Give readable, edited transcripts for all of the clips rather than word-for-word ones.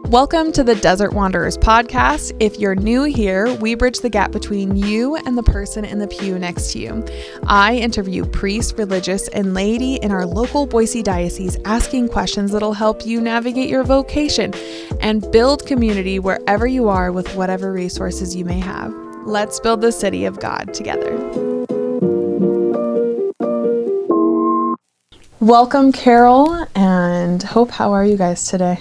Welcome to the Desert Wanderers podcast. If you're new here, we bridge the gap between you and the person in the pew next to you. I interview priests, religious, and laity in our local Boise diocese, asking questions that'll help you navigate your vocation and build community wherever you are with whatever resources you may have. Let's build the city of God together. Welcome, Carol and Hope. How are you guys today?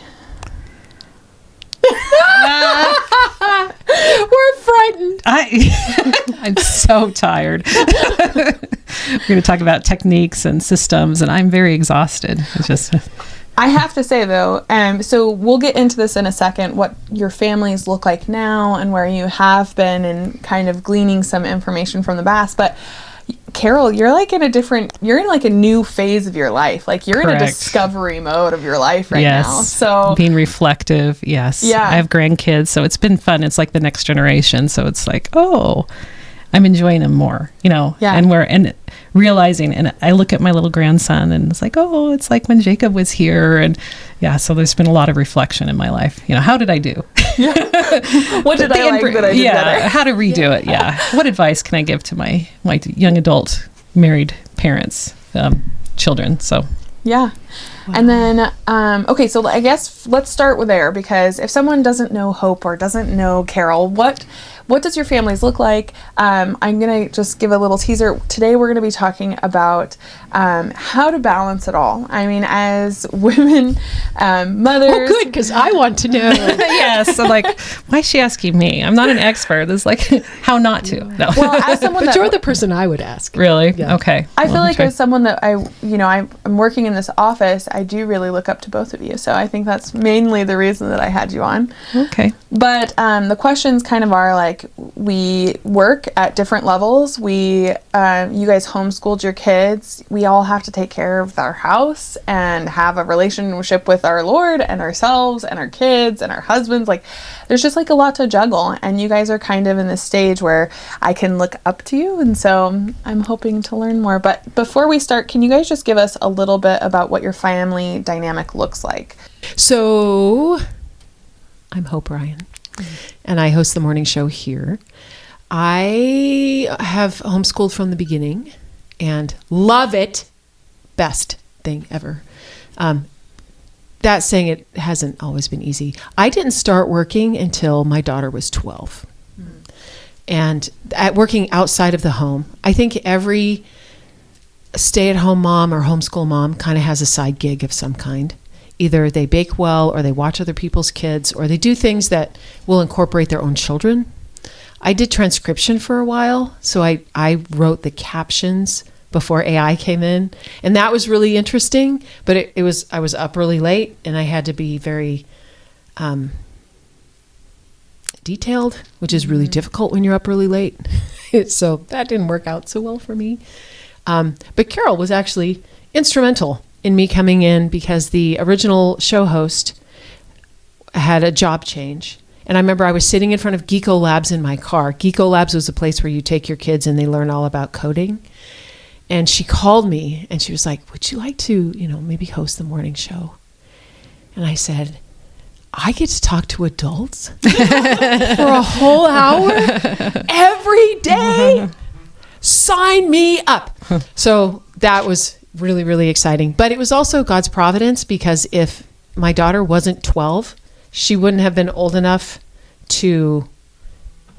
We're frightened. I'm so tired. We're going to talk about techniques and systems, and I'm very exhausted. I have to say, though, so we'll get into this in a second, what your families look like now and where you have been and kind of gleaning some information from the past. But Carol, you're in like a new phase of your life. Like you're Correct. In a discovery mode of your life right yes. now. So being reflective. Yes. Yeah. I have grandkids, so it's been fun. It's like the next generation. So it's like, oh, I'm enjoying them more, Yeah. And realizing, and I look at my little grandson and it's like, oh, it's like when Jacob was here. And yeah, so there's been a lot of reflection in my life. How did I do? Yeah. What did I like that I did better? How to redo it. Yeah. What advice can I give to my young adult married parents, children? So. Yeah. Wow. And then, okay, so I guess let's start with there, because if someone doesn't know Hope or doesn't know Carol, what does your families look like? I'm going to just give a little teaser. Today we're going to be talking about how to balance it all. I mean, as women, mothers. Oh, good, because I want to know. Yes. So why is she asking me? I'm not an expert. It's like how not to. No. Well, as someone but you're the person I would ask. Really? Yeah. Okay. I feel like as someone that I'm working in this office, I do really look up to both of you. So I think that's mainly the reason that I had you on. Okay. But the questions kind of are like, we work at different levels. You guys homeschooled your kids. We all have to take care of our house and have a relationship with our Lord and ourselves and our kids and our husbands. Like, there's just like a lot to juggle. And you guys are kind of in this stage where I can look up to you. And so I'm hoping to learn more. But before we start, can you guys just give us a little bit about what your family dynamic looks like? So I'm Hope Ryan, and I host the morning show here. I have homeschooled from the beginning and love it. Best thing ever. That saying, it hasn't always been easy. I didn't start working until my daughter was 12. And at working outside of the home, I think every stay-at-home mom or homeschool mom kind of has a side gig of some kind. Either they bake well, or they watch other people's kids, or they do things that will incorporate their own children. I did transcription for a while, so I wrote the captions before AI came in, and that was really interesting. But I was up really late, and I had to be very detailed, which is really difficult when you're up really late. So that didn't work out so well for me. But Carol was actually instrumental in me coming in, because the original show host had a job change. And I remember I was sitting in front of Geeko Labs in my car. Geeko Labs was a place where you take your kids and they learn all about coding. And she called me and she was like, would you like to, maybe host the morning show? And I said, I get to talk to adults for a whole hour every day? Sign me up. So that was really, really exciting. But it was also God's providence, because if my daughter wasn't 12, she wouldn't have been old enough to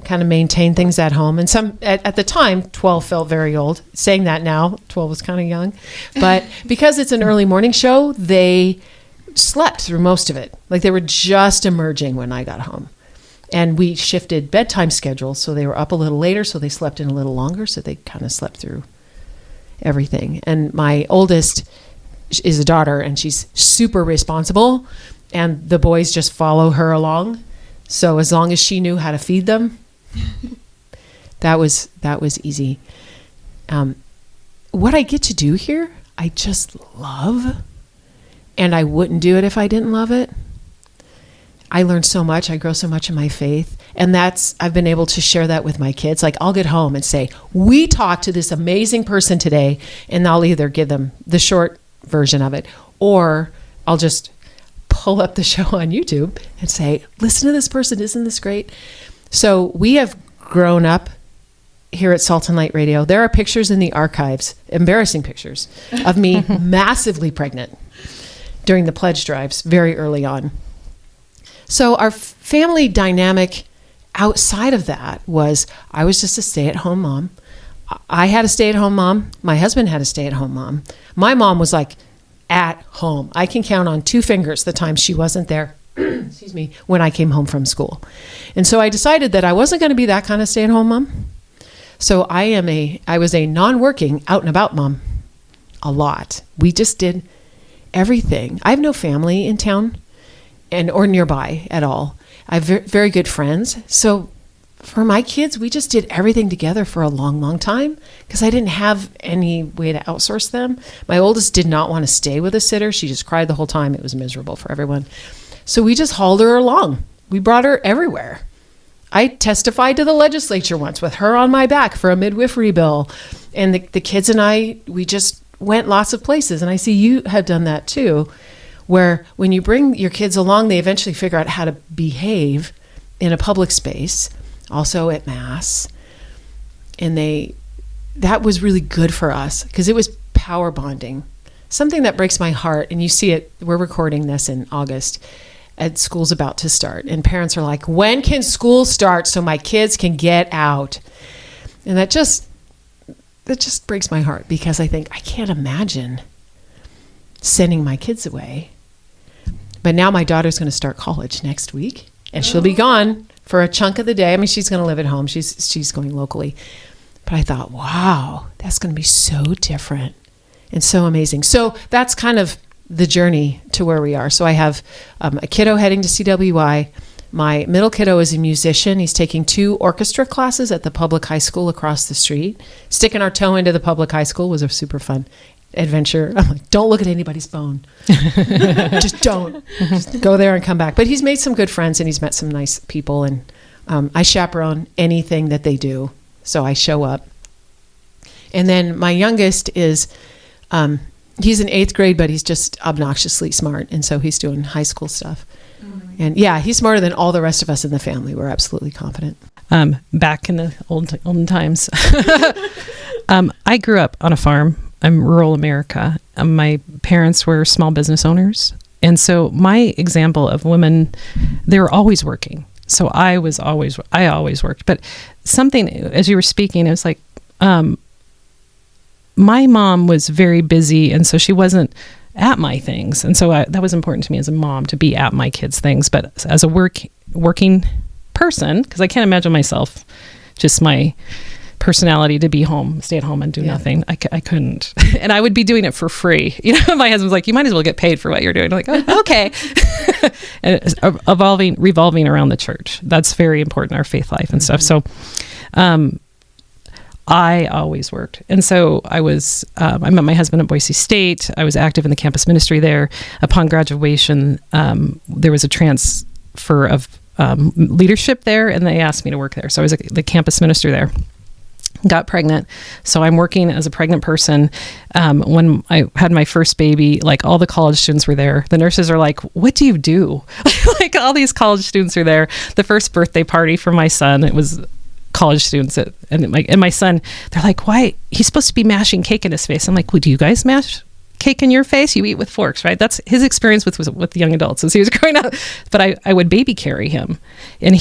kind of maintain things at home. And at the time, 12 felt very old. Saying that now, 12 was kind of young. But because it's an early morning show, they slept through most of it. Like they were just emerging when I got home. And we shifted bedtime schedules, so they were up a little later, so they slept in a little longer, so they kind of slept through everything. And my oldest is a daughter, and she's super responsible, and the boys just follow her along. So as long as she knew how to feed them, that was easy. What I get to do here, I just love, and I wouldn't do it if I didn't love it. I learned so much. I grow so much in my faith. And I've been able to share that with my kids. Like I'll get home and say, we talked to this amazing person today, and I'll either give them the short version of it, or I'll just pull up the show on YouTube and say, listen to this person. Isn't this great? So we have grown up here at Salt and Light Radio. There are pictures in the archives, embarrassing pictures, of me massively pregnant during the pledge drives very early on. So our family dynamic outside of that was, I was just a stay-at-home mom. I had a stay-at-home mom. My husband had a stay-at-home mom. My mom was like at home. I can count on 2 fingers the time she wasn't there, excuse me, when I came home from school. And so I decided that I wasn't going to be that kind of stay-at-home mom. So I was a non-working, out and about mom a lot. We just did everything. I have no family in town or nearby at all. I have very good friends. So for my kids, we just did everything together for a long, long time because I didn't have any way to outsource them. My oldest did not want to stay with a sitter. She just cried the whole time. It was miserable for everyone. So we just hauled her along. We brought her everywhere. I testified to the legislature once with her on my back for a midwifery bill. And the kids and I, we just went lots of places. And I see you have done that too, where when you bring your kids along, they eventually figure out how to behave in a public space, also at Mass. And that was really good for us because it was power bonding. Something that breaks my heart, and you see it, we're recording this in August, and school's about to start. And parents are like, when can school start so my kids can get out? And that just breaks my heart because I think, I can't imagine sending my kids away. But now my daughter's going to start college next week, and she'll be gone for a chunk of the day. I mean, she's going to live at home. She's going locally. But I thought, wow, that's going to be so different and so amazing. So that's kind of the journey to where we are. So I have a kiddo heading to CWI. My middle kiddo is a musician. He's taking 2 orchestra classes at the public high school across the street. Sticking our toe into the public high school was a super fun adventure. I'm like, don't look at anybody's phone. Just don't. Just go there and come back. But he's made some good friends and he's met some nice people. And I chaperone anything that they do. So I show up. And then my youngest is... he's in 8th grade, but he's just obnoxiously smart. And so he's doing high school stuff. And yeah, he's smarter than all the rest of us in the family. We're absolutely confident. Back in the olden times, I grew up on a farm. I'm rural America. My parents were small business owners. And so my example of women, they were always working. So I always worked. But something, as you were speaking, it was like, my mom was very busy, and so she wasn't at my things. And so that was important to me as a mom to be at my kids' things. But as a working person, because I can't imagine myself, just my personality to be home, stay at home and do nothing. I couldn't. And I would be doing it for free. You know, my husband's like, you might as well get paid for what you're doing. I'm like, oh, okay. And it's revolving around the church. That's very important, our faith life and stuff. So, I always worked. And so I met my husband at Boise State. I was active in the campus ministry there. Upon graduation, there was a transfer of leadership there, and they asked me to work there. So I was the campus minister there. Got pregnant. So I'm working as a pregnant person. When I had my first baby, like all the college students were there. The nurses are like, what do you do? Like all these college students are there. The first birthday party for my son, it was college students and my son, they're like, why? He's supposed to be mashing cake in his face. I'm like, well, do you guys mash cake in your face? You eat with forks, right? That's his experience with young adults as he was growing up. But I would baby carry him. And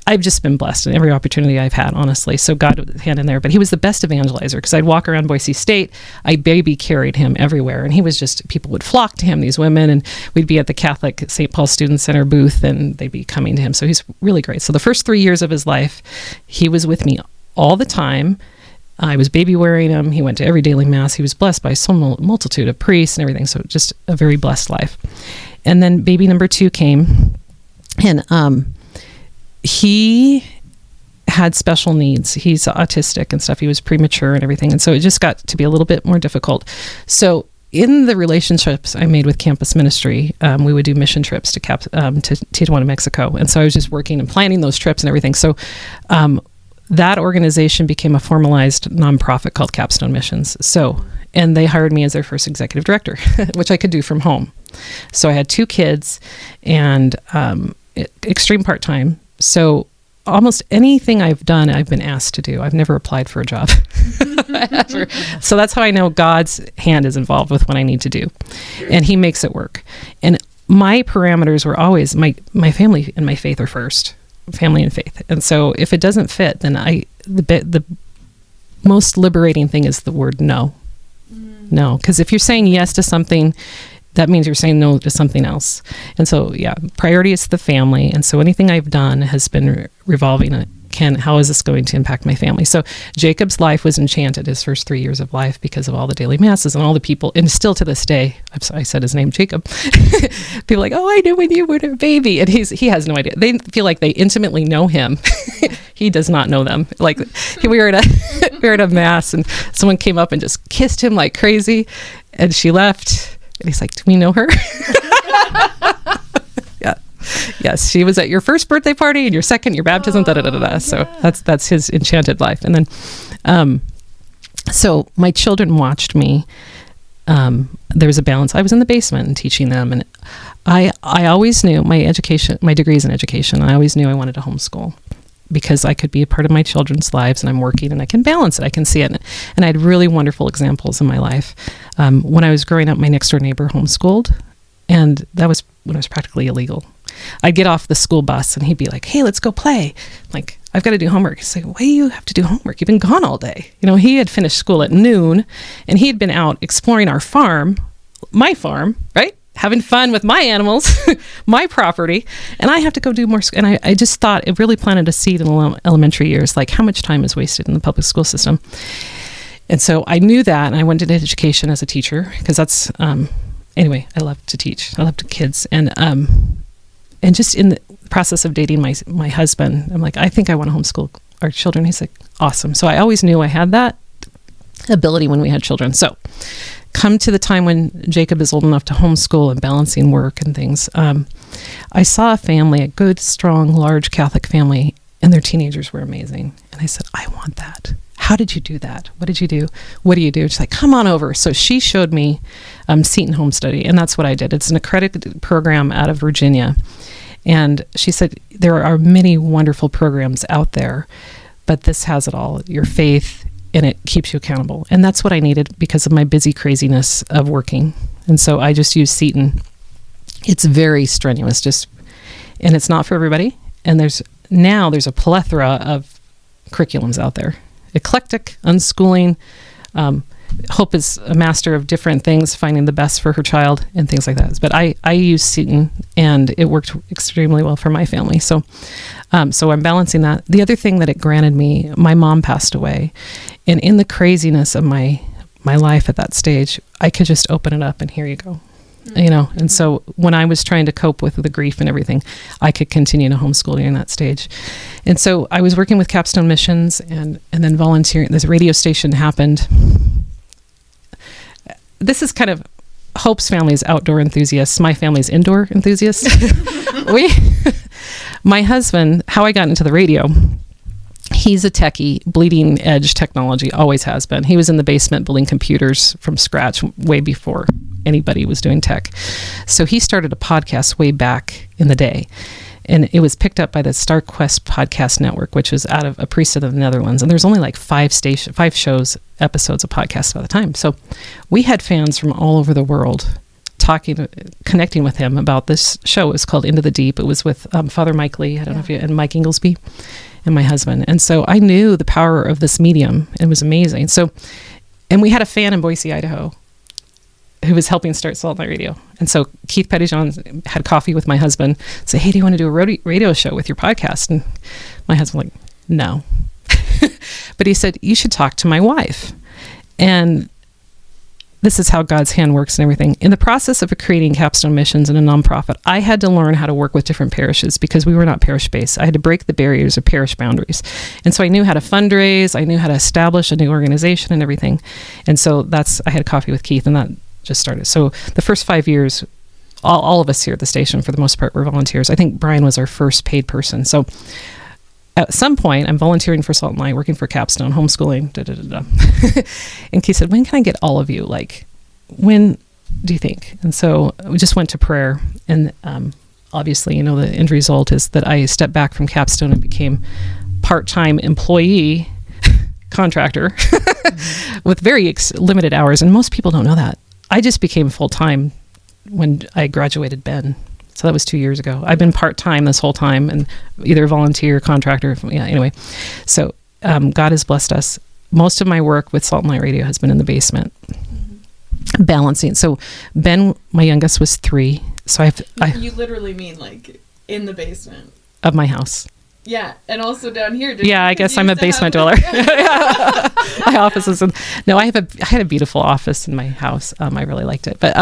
I've just been blessed in every opportunity I've had, honestly. So God was hand in there. But he was the best evangelizer because I'd walk around Boise State. I baby carried him everywhere. And he was just, people would flock to him, these women. And we'd be at the Catholic St. Paul Student Center booth and they'd be coming to him. So he's really great. So the first 3 years of his life, he was with me all the time. I was baby wearing him. He went to every daily mass. He was blessed by so multitude of priests and everything. So just a very blessed life. And then baby number 2 came and, he had special needs. He's autistic and stuff. He was premature and everything. And so it just got to be a little bit more difficult. So in the relationships I made with campus ministry, we would do mission trips to Tijuana, Mexico. And so I was just working and planning those trips and everything. So that organization became a formalized nonprofit called Capstone Missions. So and they hired me as their first executive director, which I could do from home. So I had 2 kids and extreme part-time. So almost anything I've done, I've been asked to do. I've never applied for a job. So that's how I know God's hand is involved with what I need to do. And he makes it work. And my parameters were always my family and my faith are first. Family and faith. And so if it doesn't fit, then the most liberating thing is the word no. No. Because if you're saying yes to something, that means you're saying no to something else. And so, yeah, priority is the family. And so anything I've done has been revolving how is this going to impact my family? So Jacob's life was enchanted, his first 3 years of life, because of all the daily masses and all the people. And still to this day, I said his name, Jacob. People are like, oh, I knew when you were a baby. And he has no idea. They feel like they intimately know him. He does not know them. Like we were at a mass and someone came up and just kissed him like crazy. And she left. And he's like, do we know her? Yeah. Yes, she was at your first birthday party and your second, your baptism, da-da-da-da-da. So that's his enchanted life. And then, so my children watched me. There was a balance. I was in the basement and teaching them. And I always knew my degrees in education, I always knew I wanted to homeschool because I could be a part of my children's lives and I'm working and I can balance it. I can see it. And I had really wonderful examples in my life. When I was growing up, my next door neighbor homeschooled, and that was when it was practically illegal. I'd get off the school bus and he'd be like, hey, let's go play. Like, I've got to do homework. He's like, why do you have to do homework? You've been gone all day. He had finished school at noon and he had been out exploring our farm, my farm, right? Having fun with my animals, my property. And I have to go do more. And I just thought it really planted a seed in the elementary years, like how much time is wasted in the public school system. And so I knew that, and I went into education as a teacher because that's, anyway, I love to teach. I love to kids. And just in the process of dating my husband, I'm like, I think I want to homeschool our children. He's like, awesome. So I always knew I had that ability when we had children. So come to the time when Jacob is old enough to homeschool and balancing work and things, I saw a family, a good, strong, large Catholic family, and their teenagers were amazing. And I said, I want that. How did you do that? What did you do? What do you do? She's like, come on over. So she showed me Seton Home Study, and that's what I did. It's an accredited program out of Virginia. And she said, there are many wonderful programs out there, but this has it all, your faith, and it keeps you accountable. And that's what I needed because of my busy craziness of working. And so I just used Seton. It's very strenuous, and it's not for everybody. And there's a plethora of curriculums out there. Eclectic, unschooling. Hope is a master of different things, finding the best for her child and things like that. But I use Seton, and it worked extremely well for my family. So I'm balancing that. The other thing that it granted me, my mom passed away, and in the craziness of my life at that stage, I could just open it up and here you go. And so when I was trying to cope with the grief and everything, I could continue to homeschool during that stage. And so I was working with Capstone Missions and then volunteering. This radio station happened. This is kind of Hope's family is outdoor enthusiasts. My family's indoor enthusiasts. My husband, how I got into the radio, he's a techie, bleeding edge technology, always has been. He was in the basement building computers from scratch way before anybody was doing tech. So he started a podcast way back in the day. And it was picked up by the StarQuest podcast network, which was out of a priesthood of the Netherlands. And there's only like 5 shows, episodes of podcasts by the time. So we had fans from all over the world connecting with him about this show. It was called Into the Deep. It was with Father Mike Lee, I don't know if you, and Mike Inglesby, and my husband. And so I knew the power of this medium. It was amazing. So, and we had a fan in Boise, Idaho, who was helping start Salt Night Radio. And so Keith Pettyjohn had coffee with my husband, say, hey, do you want to do a radio show with your podcast? And my husband like, no. But he said, you should talk to my wife. And this is how God's hand works and everything. In the process of creating Capstone Missions and a nonprofit, I had to learn how to work with different parishes because we were not parish-based. I had to break the barriers of parish boundaries. And so I knew how to fundraise. I knew how to establish a new organization and everything. And so I had coffee with Keith, and that just started. So the first 5 years, all of us here at the station, for the most part, were volunteers. I think Brian was our first paid person. So at some point, I'm volunteering for Salt and Light, working for Capstone, homeschooling, And Keith said, when can I get all of you? Like, when do you think? And so we just went to prayer. And obviously, you know, the end result is that I stepped back from Capstone and became part-time employee contractor with very limited hours. And most people don't know that. I just became full-time when I graduated Ben. So that was 2 years ago. I've been part-time this whole time and either volunteer, contractor. Yeah, anyway. So God has blessed us. Most of my work with Salt and Light Radio has been in the basement, balancing. So Ben, my youngest, was 3. So You literally mean like in the basement of my house. Yeah, and also down here. Yeah, I guess I'm a basement dweller. My office is no. I had a beautiful office in my house. I really liked it. But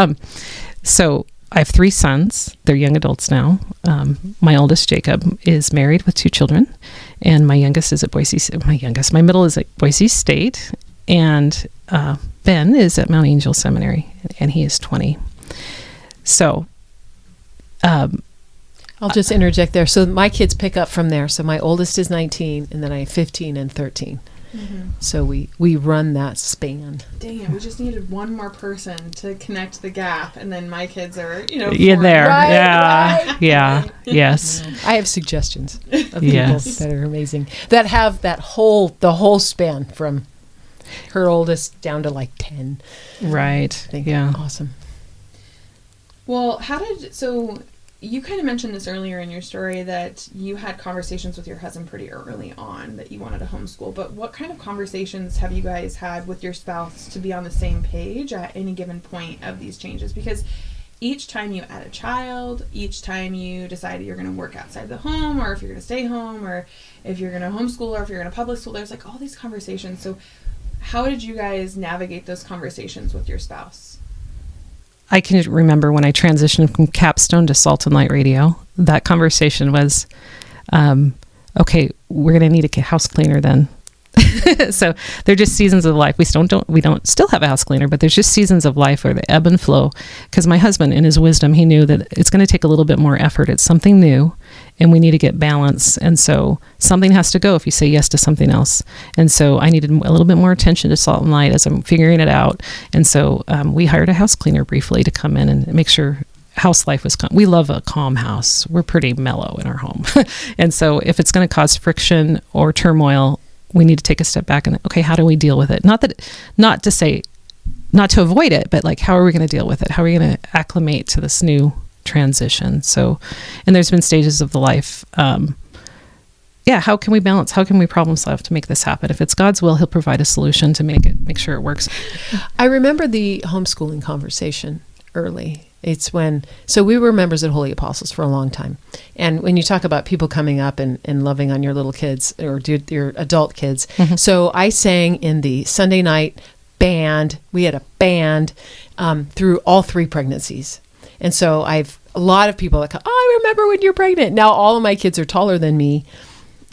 so I have 3 sons. They're young adults now. My oldest, Jacob, is married with 2 children, and my youngest is at Boise. My middle is at Boise State, and Ben is at Mount Angel Seminary, and he is 20. So. I'll just interject there. So my kids pick up from there. So my oldest is 19, and then I have 15 and 13. Mm-hmm. So we run that span. Dang it, we just needed one more person to connect the gap, and then my kids are, in there. Right, yeah. Right. Yeah. Yes. I have suggestions of people that are amazing, that have the whole span from her oldest down to like 10. Right. Yeah. Awesome. Well, so you kind of mentioned this earlier in your story that you had conversations with your husband pretty early on that you wanted to homeschool, but what kind of conversations have you guys had with your spouse to be on the same page at any given point of these changes? Because each time you add a child, each time you decide you're going to work outside the home, or if you're going to stay home, or if you're going to homeschool, or if you're going to public school, there's like all these conversations. So how did you guys navigate those conversations with your spouse? I can remember when I transitioned from Capstone to Salt and Light Radio, that conversation was, okay, we're going to need a house cleaner then. So they're just seasons of life. We don't still have a house cleaner, but there's just seasons of life where they ebb and flow. Because my husband, in his wisdom, he knew that it's going to take a little bit more effort. It's something new, and we need to get balance. And so something has to go if you say yes to something else. And so I needed a little bit more attention to Salt and Light as I'm figuring it out. And so we hired a house cleaner briefly to come in and make sure house life was calm. We love a calm house. We're pretty mellow in our home. And so if it's going to cause friction or turmoil, we need to take a step back and, okay, how do we deal with it? Not to avoid it, but like, how are we going to deal with it? How are we going to acclimate to this new transition? So, and there's been stages of the life. How can we balance? How can we problem solve to make this happen? If it's God's will, He'll provide a solution to make sure it works. I remember the homeschooling conversation early. So we were members at Holy Apostles for a long time. And when you talk about people coming up and loving on your little kids or your adult kids. Mm-hmm. So I sang in the Sunday night band. We had a band through all 3 pregnancies. And so a lot of people that I remember when you're pregnant. Now all of my kids are taller than me,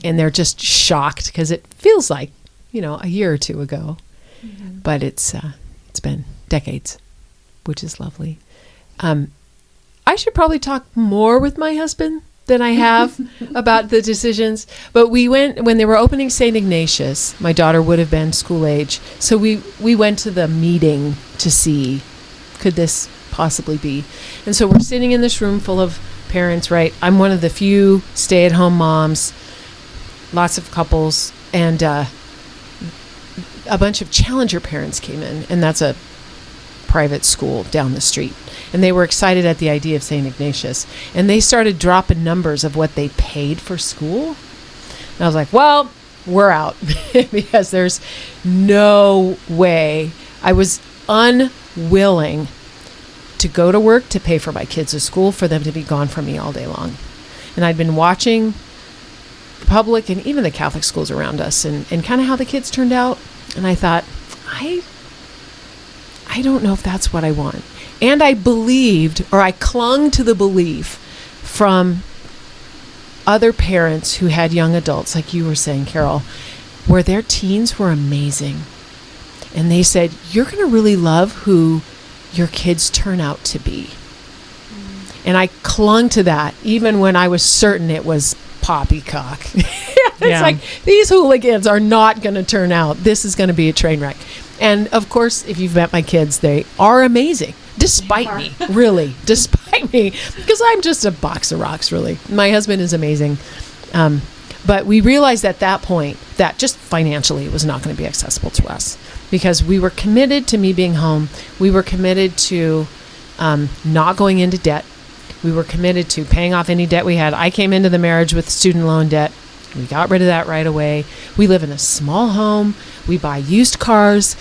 and they're just shocked because it feels like, a year or 2 ago. Mm-hmm. But it's been decades, which is lovely. I should probably talk more with my husband than I have about the decisions. But we went, when they were opening St. Ignatius, my daughter would have been school age. So we went to the meeting to see, could this possibly be? And so we're sitting in this room full of parents, right? I'm one of the few stay-at-home moms, lots of couples, and a bunch of Challenger parents came in, and that's a private school down the street. And they were excited at the idea of St. Ignatius. And they started dropping numbers of what they paid for school. And I was like, well, we're out. Because there's no way. I was unwilling to go to work to pay for my kids' school, for them to be gone from me all day long. And I'd been watching the public and even the Catholic schools around us and kind of how the kids turned out. And I thought, I don't know if that's what I want. And I believed, or I clung to the belief from other parents who had young adults, like you were saying, Carol, where their teens were amazing. And they said, you're going to really love who your kids turn out to be. And I clung to that, even when I was certain it was poppycock. It's like, these hooligans are not going to turn out. This is going to be a train wreck. And of course, if you've met my kids, they are amazing. Despite me, really. Despite me. Because I'm just a box of rocks, really. My husband is amazing. But we realized at that point that just financially it was not going to be accessible to us. Because we were committed to me being home. We were committed to not going into debt. We were committed to paying off any debt we had. I came into the marriage with student loan debt. We got rid of that right away. We live in a small home. We buy used cars.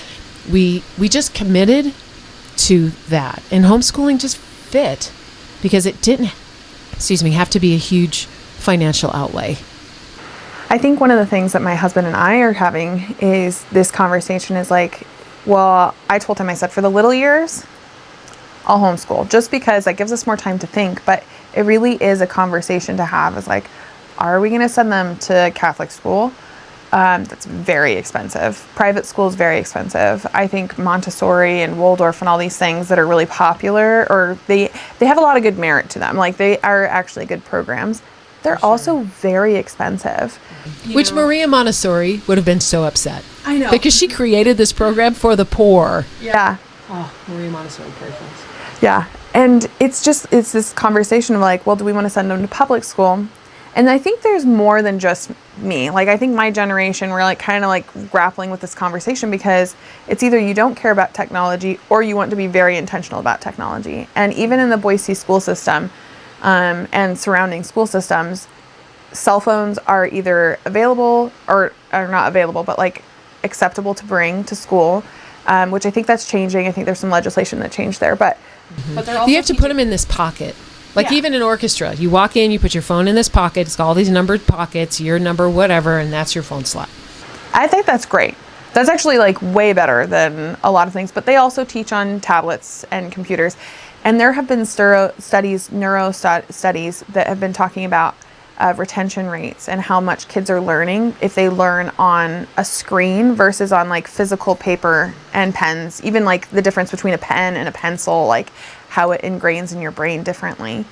We just committed to that. And homeschooling just fit because it didn't, have to be a huge financial outlay. I think one of the things that my husband and I are having is this conversation is like, well, I told him, I said, for the little years, I'll homeschool just because that gives us more time to think. But it really is a conversation to have is like, are we going to send them to Catholic school? That's very expensive. Private school is very expensive. I think Montessori and Waldorf and all these things that are really popular, or they have a lot of good merit to them. Like they are actually good programs. They're also very expensive. Which Maria Montessori would have been so upset. I know. Because she created this program for the poor. Yeah. Oh, Maria Montessori, perfect. Yeah. And it's this conversation of like, well, do we want to send them to public school? And I think there's more than just me. Like, I think my generation, we're like kind of like grappling with this conversation because it's either you don't care about technology or you want to be very intentional about technology. And even in the Boise school system and surrounding school systems, cell phones are either available or are not available, but like acceptable to bring to school, which I think that's changing. I think there's some legislation that changed there, but they're also you have to put them in this pocket. Like even in orchestra, you walk in, you put your phone in this pocket. It's got all these numbered pockets, your number, whatever, and that's your phone slot. I think that's great. That's actually like way better than a lot of things. But they also teach on tablets and computers. And there have been neuro studies that have been talking about retention rates and how much kids are learning if they learn on a screen versus on like physical paper and pens. Even like the difference between a pen and a pencil, like how it ingrains in your brain differently.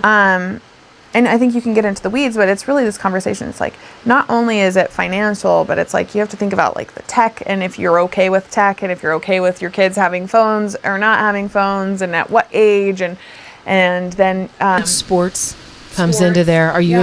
And I think you can get into the weeds, but it's really this conversation. It's like, not only is it financial, but it's like you have to think about like the tech and if you're okay with tech and if you're okay with your kids having phones or not having phones and at what age and then and sports comes into there. Are you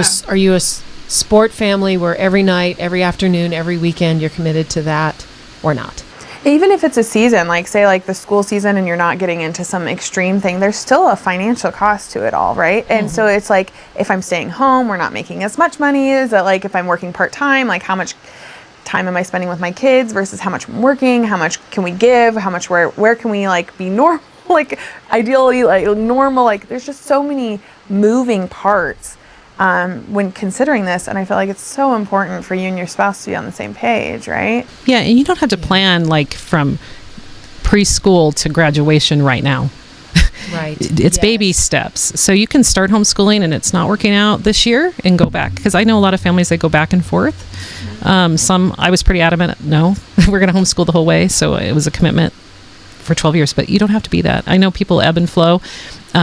a sport family where every night, every afternoon, every weekend you're committed to that or not? Even if it's a season, like say like the school season and you're not getting into some extreme thing, there's still a financial cost to it all, right? And so it's like, if I'm staying home, we're not making as much money. Is that like, if I'm working part-time, like how much time am I spending with my kids versus how much I'm working? How much can we give? How much, where can we like be normal? Like ideally like normal, like there's just so many moving parts when considering this, and I feel like it's so important for you and your spouse to be on the same page, right? Yeah, and you don't have to plan like from preschool to graduation right now. Right. It's baby steps. So you can start homeschooling and it's not working out this year and go back. Because I know a lot of families that go back and forth. Some, I was pretty adamant, no, we're going to homeschool the whole way. So it was a commitment for 12 years, but you don't have to be that. I know people ebb and flow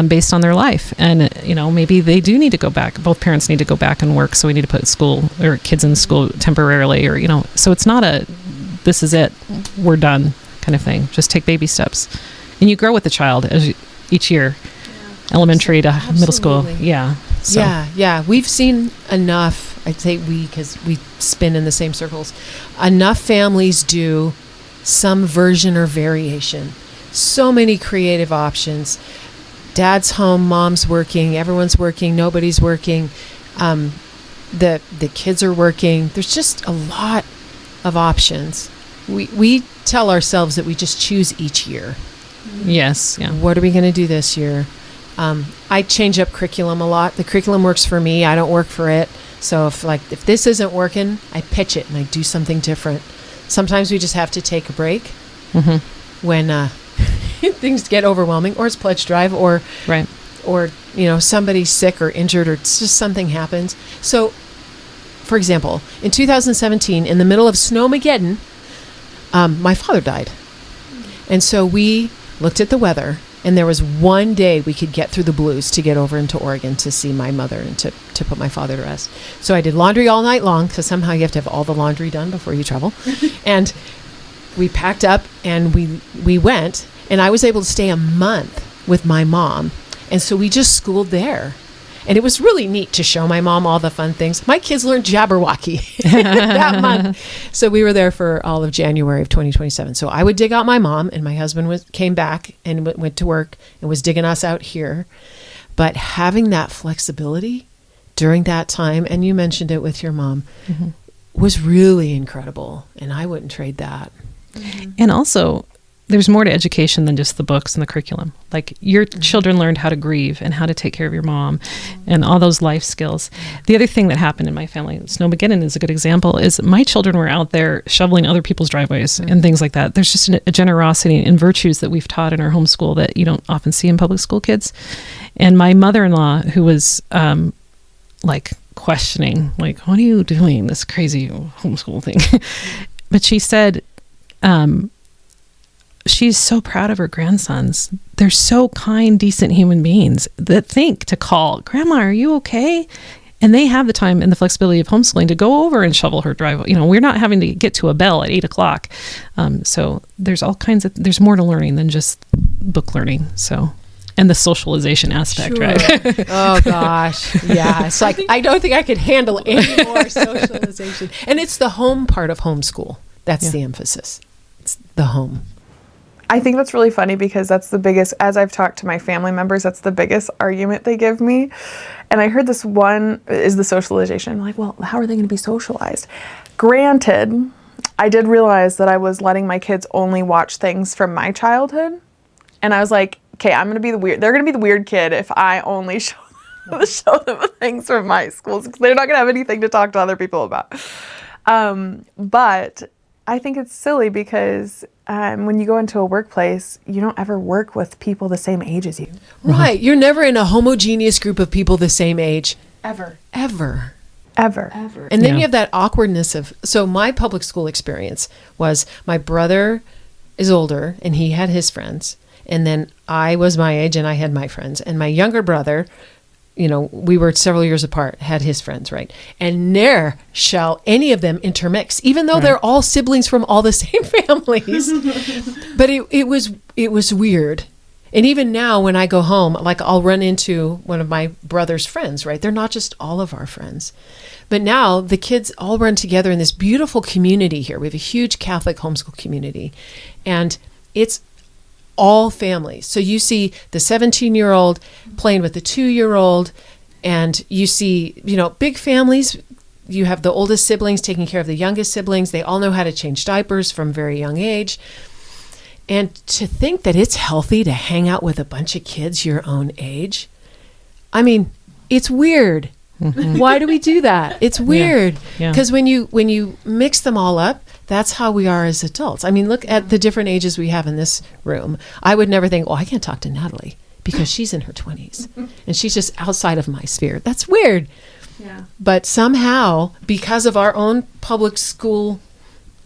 based on their life. And, maybe they do need to go back. Both parents need to go back and work. So we need to put school or kids in school temporarily or, so it's not this is it, we're done kind of thing. Just take baby steps. And you grow with the child each year, elementary to middle school. Yeah. So. Yeah. We've seen enough, I'd say we, because we spin in the same circles, enough families do some version or variation. So many creative options. Dad's home, mom's working, everyone's working, nobody's working. The kids are working. There's just a lot of options. We tell ourselves that we just choose each year. Yes. Yeah. What are we going to do this year? I change up curriculum a lot. The curriculum works for me. I don't work for it. So if this isn't working, I pitch it and I do something different. Sometimes we just have to take a break when things get overwhelming, or it's pledge drive, or somebody's sick or injured, or it's just something happens. So, for example, in 2017, in the middle of Snowmageddon, my father died, and so we looked at the weather, And there was one day we could get through the blues to get over into Oregon to see my mother and to put my father to rest. So I did laundry all night long, because somehow you have to have all the laundry done before you travel. And we packed up and we went, and I was able to stay a month with my mom. And so we just schooled there. And it was really neat to show my mom all the fun things. My kids learned Jabberwocky that month. So we were there for all of January of 2027. So I would dig out my mom, and my husband came back and went to work and was digging us out here. But having that flexibility during that time, and you mentioned it with your mom, was really incredible. And I wouldn't trade that. And also, there's more to education than just the books and the curriculum. Like, your children learned how to grieve and how to take care of your mom and all those life skills. The other thing that happened in my family, Snowmageddon is a good example, is my children were out there shoveling other people's driveways and things like that. There's just a generosity and virtues that we've taught in our homeschool that you don't often see in public school kids. And my mother-in-law, who was like questioning, like, what are you doing, this crazy homeschool thing? But she said, she's so proud of her grandsons. They're so kind, decent human beings that think to call, Grandma, are you okay? And they have the time and the flexibility of homeschooling to go over and shovel her driveway. We're not having to get to a bell at 8:00. So there's all kinds of, there's more to learning than just book learning. So, and the socialization aspect, right? Oh gosh. Yeah. It's like, I don't think I could handle any more socialization. And it's the home part of homeschool. That's the emphasis. It's the home. I think that's really funny, because that's the biggest, as I've talked to my family members, that's the biggest argument they give me. And I heard this one is the socialization. I'm like, well, how are they going to be socialized? Granted, I did realize that I was letting my kids only watch things from my childhood. And I was like, okay, they're going to be the weird kid if I only show them things from my schools, because they're not going to have anything to talk to other people about. But I think it's silly, because when you go into a workplace, you don't ever work with people the same age as you. Right. You're never in a homogeneous group of people the same age. Ever. And then you have that awkwardness of, so my public school experience was, my brother is older and he had his friends. And then I was my age and I had my friends. And my younger brother, we were several years apart, had his friends, right? And ne'er shall any of them intermix, even though they're all siblings from all the same families. But it was weird. And even now when I go home, like, I'll run into one of my brother's friends, right? They're not just all of our friends. But now the kids all run together in this beautiful community here. We have a huge Catholic homeschool community. And it's all families. So you see the 17-year-old playing with the 2-year-old, and you see, big families. You have the oldest siblings taking care of the youngest siblings. They all know how to change diapers from a very young age. And to think that it's healthy to hang out with a bunch of kids your own age, I mean, it's weird. Why do we do that? It's weird. Because when you mix them all up, that's how we are as adults. I mean, look at the different ages we have in this room. I would never think, I can't talk to Natalie because she's in her 20s and she's just outside of my sphere. That's weird. Yeah. But somehow, because of our own public school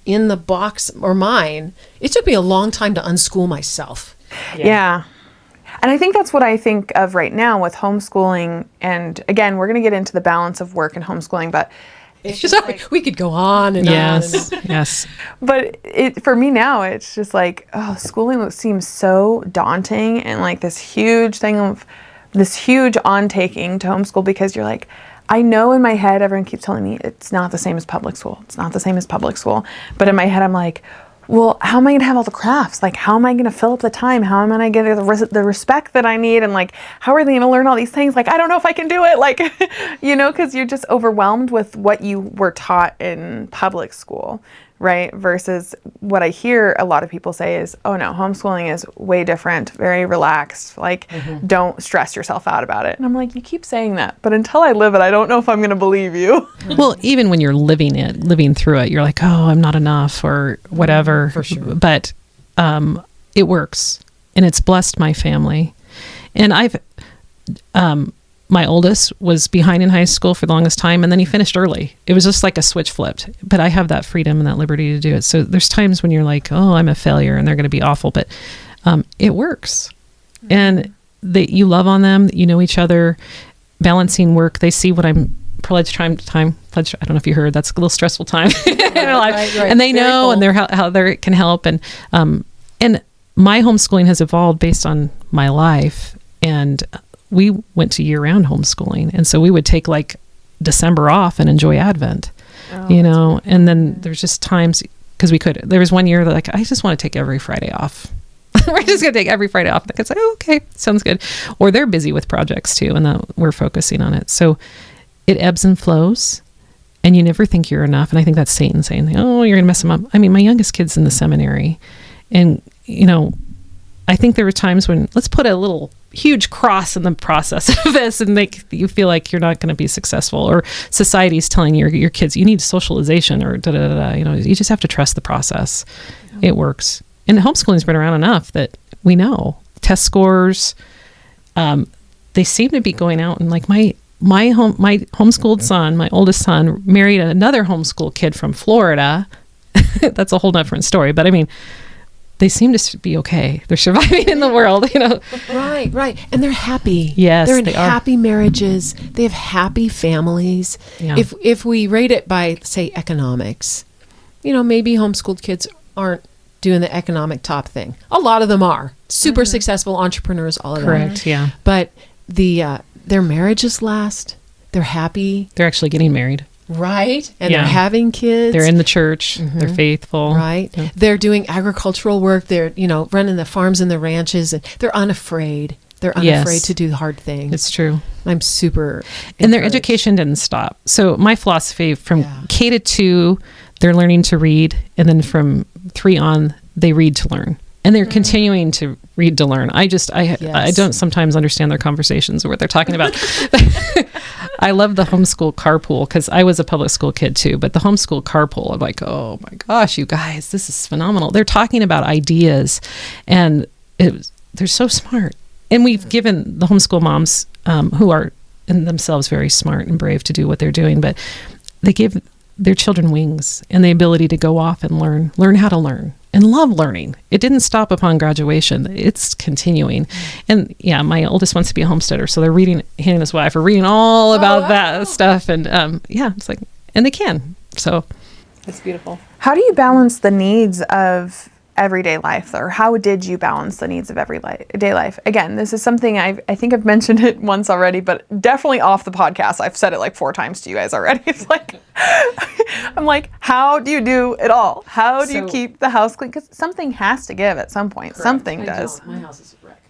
in the box, or mine, it took me a long time to unschool myself. Yeah. And I think that's what I think of right now with homeschooling. And again, we're going to get into the balance of work and homeschooling, but it's just like, we could go on and on. Yes. But for me now, it's just like, schooling seems so daunting, and like this huge ontaking to homeschool, because you're like, I know in my head, everyone keeps telling me it's not the same as public school. It's not the same as public school. But in my head, I'm like, well, how am I going to have all the crafts? Like, how am I going to fill up the time? How am I going to get the respect that I need? And like, how are they going to learn all these things? Like, I don't know if I can do it. Like, because you're just overwhelmed with what you were taught in public school, right? Versus what I hear a lot of people say is, oh no, homeschooling is way different, very relaxed. Like, don't stress yourself out about it. And I'm like, you keep saying that, but until I live it, I don't know if I'm going to believe you. Well, even when you're living through it, you're like, oh, I'm not enough or whatever. For sure. But it works, and it's blessed my family. And my oldest was behind in high school for the longest time, and then he finished early. It was just like a switch flipped. But I have that freedom and that liberty to do it. So there's times when you're like, oh, I'm a failure and they're going to be awful. But it works. And you love on them, you know each other, balancing work. They see what I'm pledge time. I don't know if you heard, that's a little stressful time in our life. Right. And they Very know, cool. And they're how they can help. And my homeschooling has evolved based on my life. And we went to year-round homeschooling. And so we would take like December off and enjoy Advent, and then there's just times, because there was one year that like, I just want to take every Friday off. We're just going to take every Friday off. The kids say, oh, okay, sounds good. Or they're busy with projects too, and we're focusing on it. So it ebbs and flows, and you never think you're enough. And I think that's Satan saying, oh, you're going to mess them up. I mean, my youngest kid's in the seminary, and, I think there were times when, let's put a little huge cross in the process of this and make you feel like you're not going to be successful, or society's telling your kids, you need socialization, or you just have to trust the process. Yeah. It works. And homeschooling's been around enough that we know test scores, they seem to be going out, and like my homeschooled son, my oldest son, married another homeschool kid from Florida. That's a whole different story, but I mean, they seem to be okay. They're surviving in the world, Right. And they're happy. Yes, they're in happy marriages. They have happy families. Yeah. If we rate it by, say, economics, maybe homeschooled kids aren't doing the economic top thing. A lot of them are super successful entrepreneurs, all of them. Correct, yeah. But their marriages last. They're happy. They're actually getting married. Right. And they're having kids. They're in the church. Mm-hmm. They're faithful. Right. Yeah. They're doing agricultural work. They're, running the farms and the ranches. And they're unafraid. They're unafraid to do hard things. It's true. I'm super encouraged. And their education didn't stop. So my philosophy from K to 2, they're learning to read. And then from 3 on, they read to learn. And they're continuing to read to learn. I don't sometimes understand their conversations or what they're talking about. I love the homeschool carpool, because I was a public school kid too, but the homeschool carpool, I'm like, oh my gosh, you guys, this is phenomenal. They're talking about ideas, and they're so smart. And we've given the homeschool moms, who are in themselves very smart and brave to do what they're doing, but they give their children wings and the ability to go off and learn how to learn. And love learning. It didn't stop upon graduation. It's continuing. And my oldest wants to be a homesteader. So they're reading, he and his wife are reading all about that stuff. And it's like, and they can. So it's beautiful. How do you balance the needs of everyday life, or how did you balance the needs of everyday life? Again, this is something I think I've mentioned it once already, but definitely off the podcast. I've said it like 4 times to you guys already. It's like, I'm like, how do you do it all? How do you keep the house clean? Because something has to give at some point. Correct. Something does. My house is a wreck.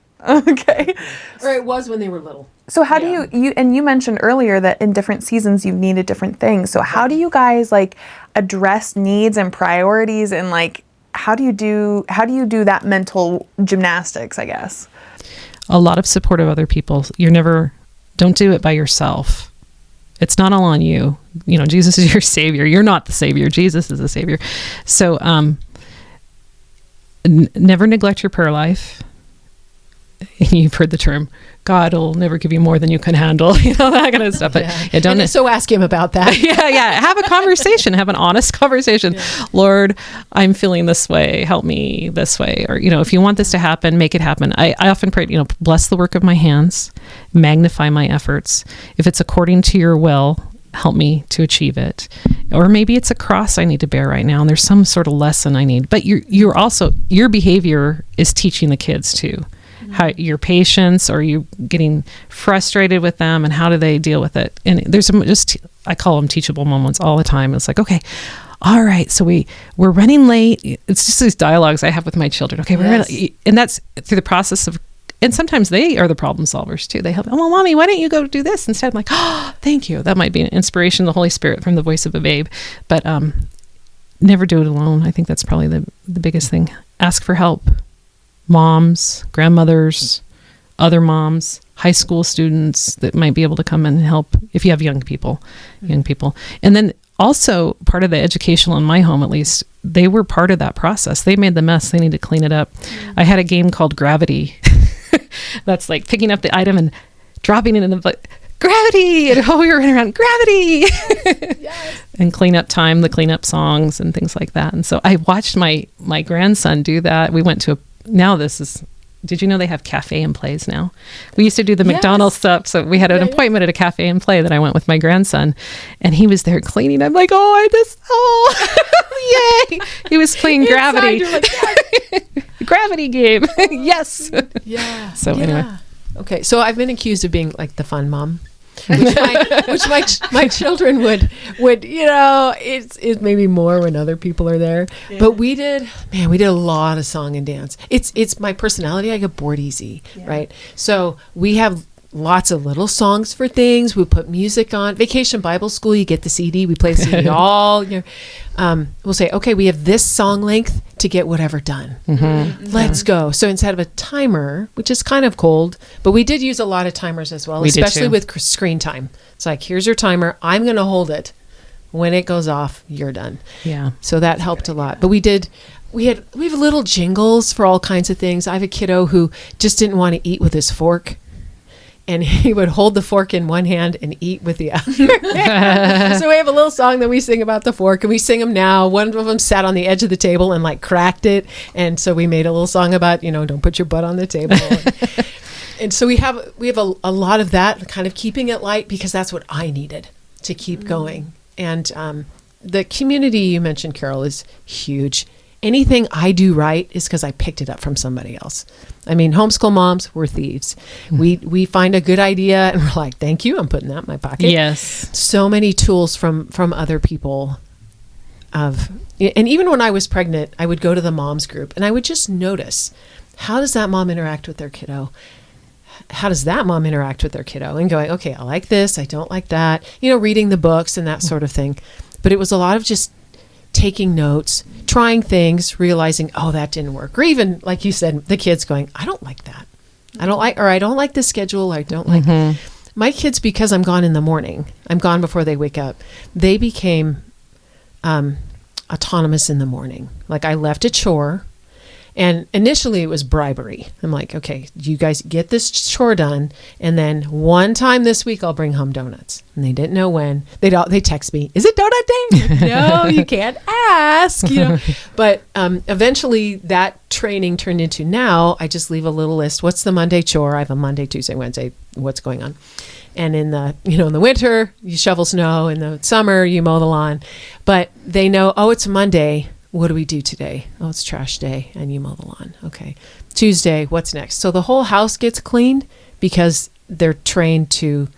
Okay. Or it was when they were little. So how do you mentioned earlier that in different seasons you've needed different things. So how do you guys like address needs and priorities, and like, how do you do that mental gymnastics, I guess? A lot of support of other people. Don't do it by yourself. It's not all on you. Jesus is your savior. You're not the savior. Jesus is the savior. So, never neglect your prayer life. You've heard the term, God will never give you more than you can handle, that kind of stuff. But so ask him about that. Have a conversation, have an honest conversation. Yeah. Lord, I'm feeling this way. Help me this way. Or, if you want this to happen, make it happen. I often pray, bless the work of my hands, magnify my efforts. If it's according to your will, help me to achieve it. Or maybe it's a cross I need to bear right now, and there's some sort of lesson I need. But you're also, your behavior is teaching the kids too. How your patience, or you getting frustrated with them, and how do they deal with it? And there's some I call them teachable moments all the time. It's like, okay, all right, so we're running late. It's just these dialogues I have with my children. Okay, we're running, and that's through the process of, and sometimes they are the problem solvers too. They help. Oh, well, Mommy, why don't you go do this instead? I'm like, oh, thank you. That might be an inspiration of the Holy Spirit from the voice of a babe. But never do it alone. I think that's probably the biggest thing. Ask for help. Moms, grandmothers, other moms, high school students that might be able to come in and help if you have young people. And then also part of the educational in my home, at least, they were part of that process. They made the mess. They need to clean it up. I had a game called Gravity. That's like picking up the item and dropping it in the gravity, and we were running around, gravity. Yes. And cleanup time, the cleanup songs and things like that. And so I watched my grandson do that. We went to now this is did you know they have cafe and plays now? We used to do the McDonald's stuff. So we had an appointment at a cafe and play that I went with my grandson, and he was there cleaning. I'm like, yay. He was playing Gravity. You're like, yes. Gravity game. Yes. Yeah. So anyway. Okay. So I've been accused of being like the fun mom. which my children would it's maybe more when other people are there, but we did a lot of song and dance. It's my personality. I get bored easy, right? So we have lots of little songs for things. We put music on. Vacation Bible School, you get the CD. We play the CD all year. We'll say, okay, we have this song length to get whatever done. Let's go. So instead of a timer, which is kind of cold, but we did use a lot of timers as well, especially with screen time. It's like, here's your timer. I'm going to hold it. When it goes off, you're done. Yeah. So that helped a lot. But we have little jingles for all kinds of things. I have a kiddo who just didn't want to eat with his fork. And he would hold the fork in one hand and eat with the other. So we have a little song that we sing about the fork, and we sing them now. One of them sat on the edge of the table and like cracked it. And so we made a little song about, don't put your butt on the table. And so we have a lot of that, kind of keeping it light, because that's what I needed to keep going. And the community you mentioned, Carol, is huge. Anything I do right is because I picked it up from somebody else. I mean, homeschool moms, we're thieves. We find a good idea and we're like, thank you, I'm putting that in my pocket. Yes. So many tools from other people. And even when I was pregnant, I would go to the moms group and I would just notice, how does that mom interact with their kiddo? How does that mom interact with their kiddo? And going, okay, I like this, I don't like that. Reading the books and that sort of thing. But it was a lot of just taking notes, trying things, realizing, that didn't work. Or even, like you said, the kids going, I don't like that. I don't like the schedule. I don't like my kids, because I'm gone in the morning. I'm gone before they wake up. They became autonomous in the morning. Like, I left a chore, and initially it was bribery. I'm like, okay, you guys get this chore done, and then one time this week I'll bring home donuts. And they didn't know when. They text me, is it donut day? No, you can't ask. But eventually that training turned into, now I just leave a little list. What's the Monday chore? I have a Monday, Tuesday, Wednesday. What's going on? And in the in the winter you shovel snow. In the summer you mow the lawn. But they know, it's Monday. What do we do today? It's trash day, and you mow the lawn. Okay. Tuesday, what's next? So the whole house gets cleaned because they're trained to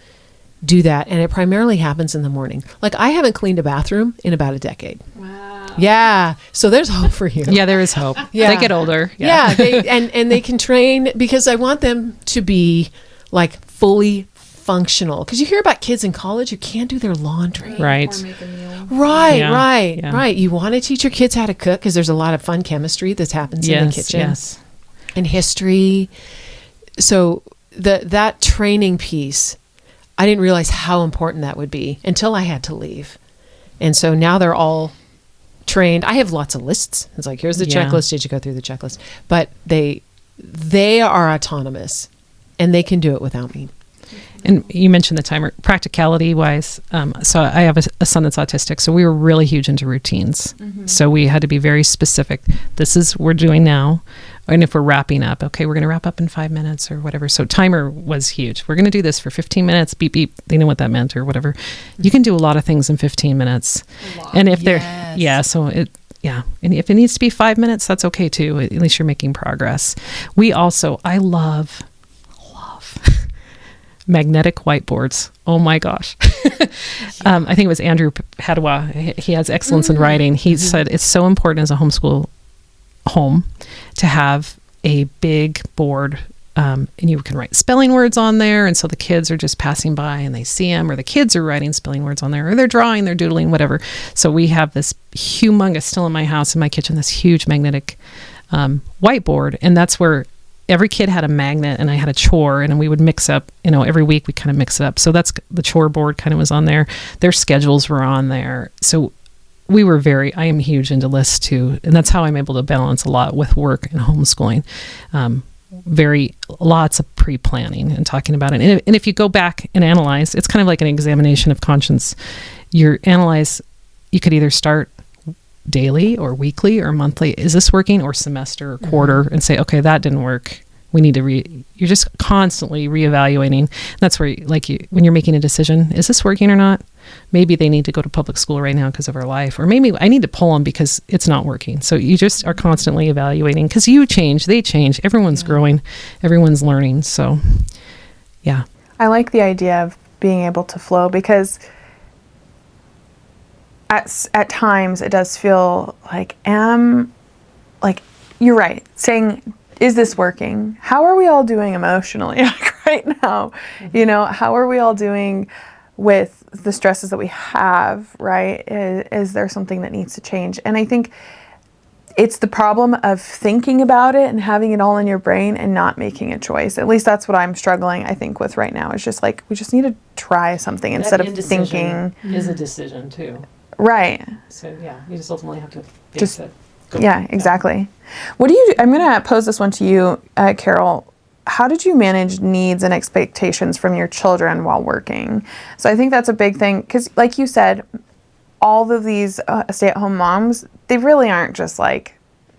do that. And it primarily happens in the morning. Like, I haven't cleaned a bathroom in about a decade. Wow. Yeah. So there's hope for you. Yeah, there is hope. Yeah. They get older. Yeah. And they can train, because I want them to be like fully functional, because you hear about kids in college who can't do their laundry, right? Or make a meal. Right. You want to teach your kids how to cook, because there's a lot of fun chemistry that happens in the kitchen, and history. So that training piece, I didn't realize how important that would be until I had to leave, and so now they're all trained. I have lots of lists. It's like, here's the checklist. Did you go through the checklist? But they are autonomous, and they can do it without me. And you mentioned the timer, practicality wise. So I have a son that's autistic. So we were really huge into routines. So we had to be very specific. This is what we're doing now. And if we're wrapping up, okay, we're going to wrap up in 5 minutes or whatever. So timer was huge. We're going to do this for 15 minutes, beep, beep. They know what that meant or whatever. You can do a lot of things in 15 minutes. And if and if it needs to be 5 minutes, that's okay too. At least you're making progress. I love magnetic whiteboards. Oh my gosh. I think it was Andrew Padua. He has excellence in writing. He said it's so important as a homeschool home to have a big board, and you can write spelling words on there, and so the kids are just passing by and they see them, or the kids are writing spelling words on there, or they're drawing, they're doodling, whatever. So we have this humongous, still in my house, in my kitchen, this huge magnetic whiteboard, and that's where every kid had a magnet, and I had a chore, and we would mix up, every week we kind of mix it up. So that's the chore board kind of was on there. Their schedules were on there. So I am huge into lists too. And that's how I'm able to balance a lot with work and homeschooling. Lots of pre-planning and talking about it. And if you go back and analyze, it's kind of like an examination of conscience. You could either start daily or weekly or monthly. Is this working? Or semester or quarter, and say, okay, that didn't work. We need to you're just constantly reevaluating. That's where, like, when you're making a decision, is this working or not? Maybe they need to go to public school right now because of our life, or maybe I need to pull them because it's not working. So you just are constantly evaluating, because you change, they change, everyone's growing, everyone's learning. So yeah. I like the idea of being able to flow, because at times it does feel like, you're right, saying, is this working? How are we all doing emotionally right now? Mm-hmm. How are we all doing with the stresses that we have, right? Is there something that needs to change? And I think it's the problem of thinking about it and having it all in your brain and not making a choice. At least that's what I'm struggling, I think, with right now. It's just like, we just need to try something instead of thinking. Is a decision too. Right. So yeah, you just ultimately have to just it. Yeah, exactly. What do you do? I'm going to pose this one to you, Carol. How did you manage needs and expectations from your children while working? So I think that's a big thing, because like you said, all of these stay-at-home moms, they really aren't just like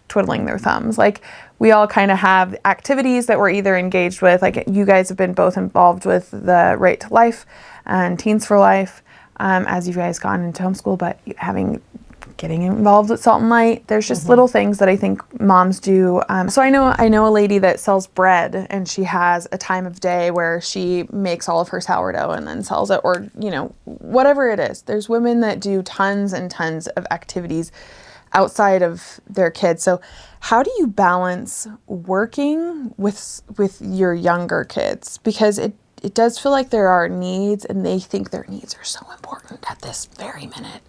twiddling their thumbs. Like, we all kind of have activities that we're either engaged with. Like, you guys have been both involved with the Right to Life and Teens for Life as you guys gone into homeschool, but getting involved with Salt and Light. There's just little things that I think moms do. So I know a lady that sells bread, and she has a time of day where she makes all of her sourdough and then sells it, or, whatever it is. There's women that do tons and tons of activities outside of their kids. So how do you balance working with your younger kids? Because it does feel like there are needs, and they think their needs are so important at this very minute.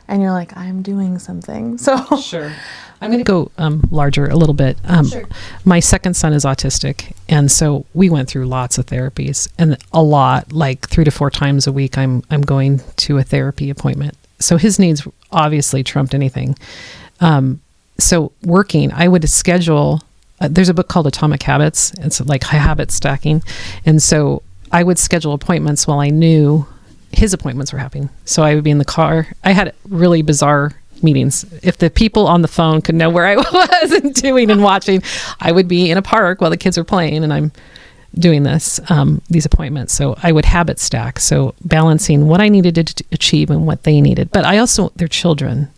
And you're like, I'm doing something. So sure. I'm going to go larger a little bit. Sure. My second son is autistic. And so we went through lots of therapies, and a lot, like 3 to 4 times a week, I'm going to a therapy appointment. So his needs obviously trumped anything. So working, I would schedule, there's a book called Atomic Habits. It's like habit stacking. And so I would schedule appointments while I knew his appointments were happening. So I would be in the car. I had really bizarre meetings. If the people on the phone could know where I was and doing and watching, I would be in a park while the kids are playing, and I'm doing these appointments. So I would habit stack. So balancing what I needed to achieve and what they needed. But they're children,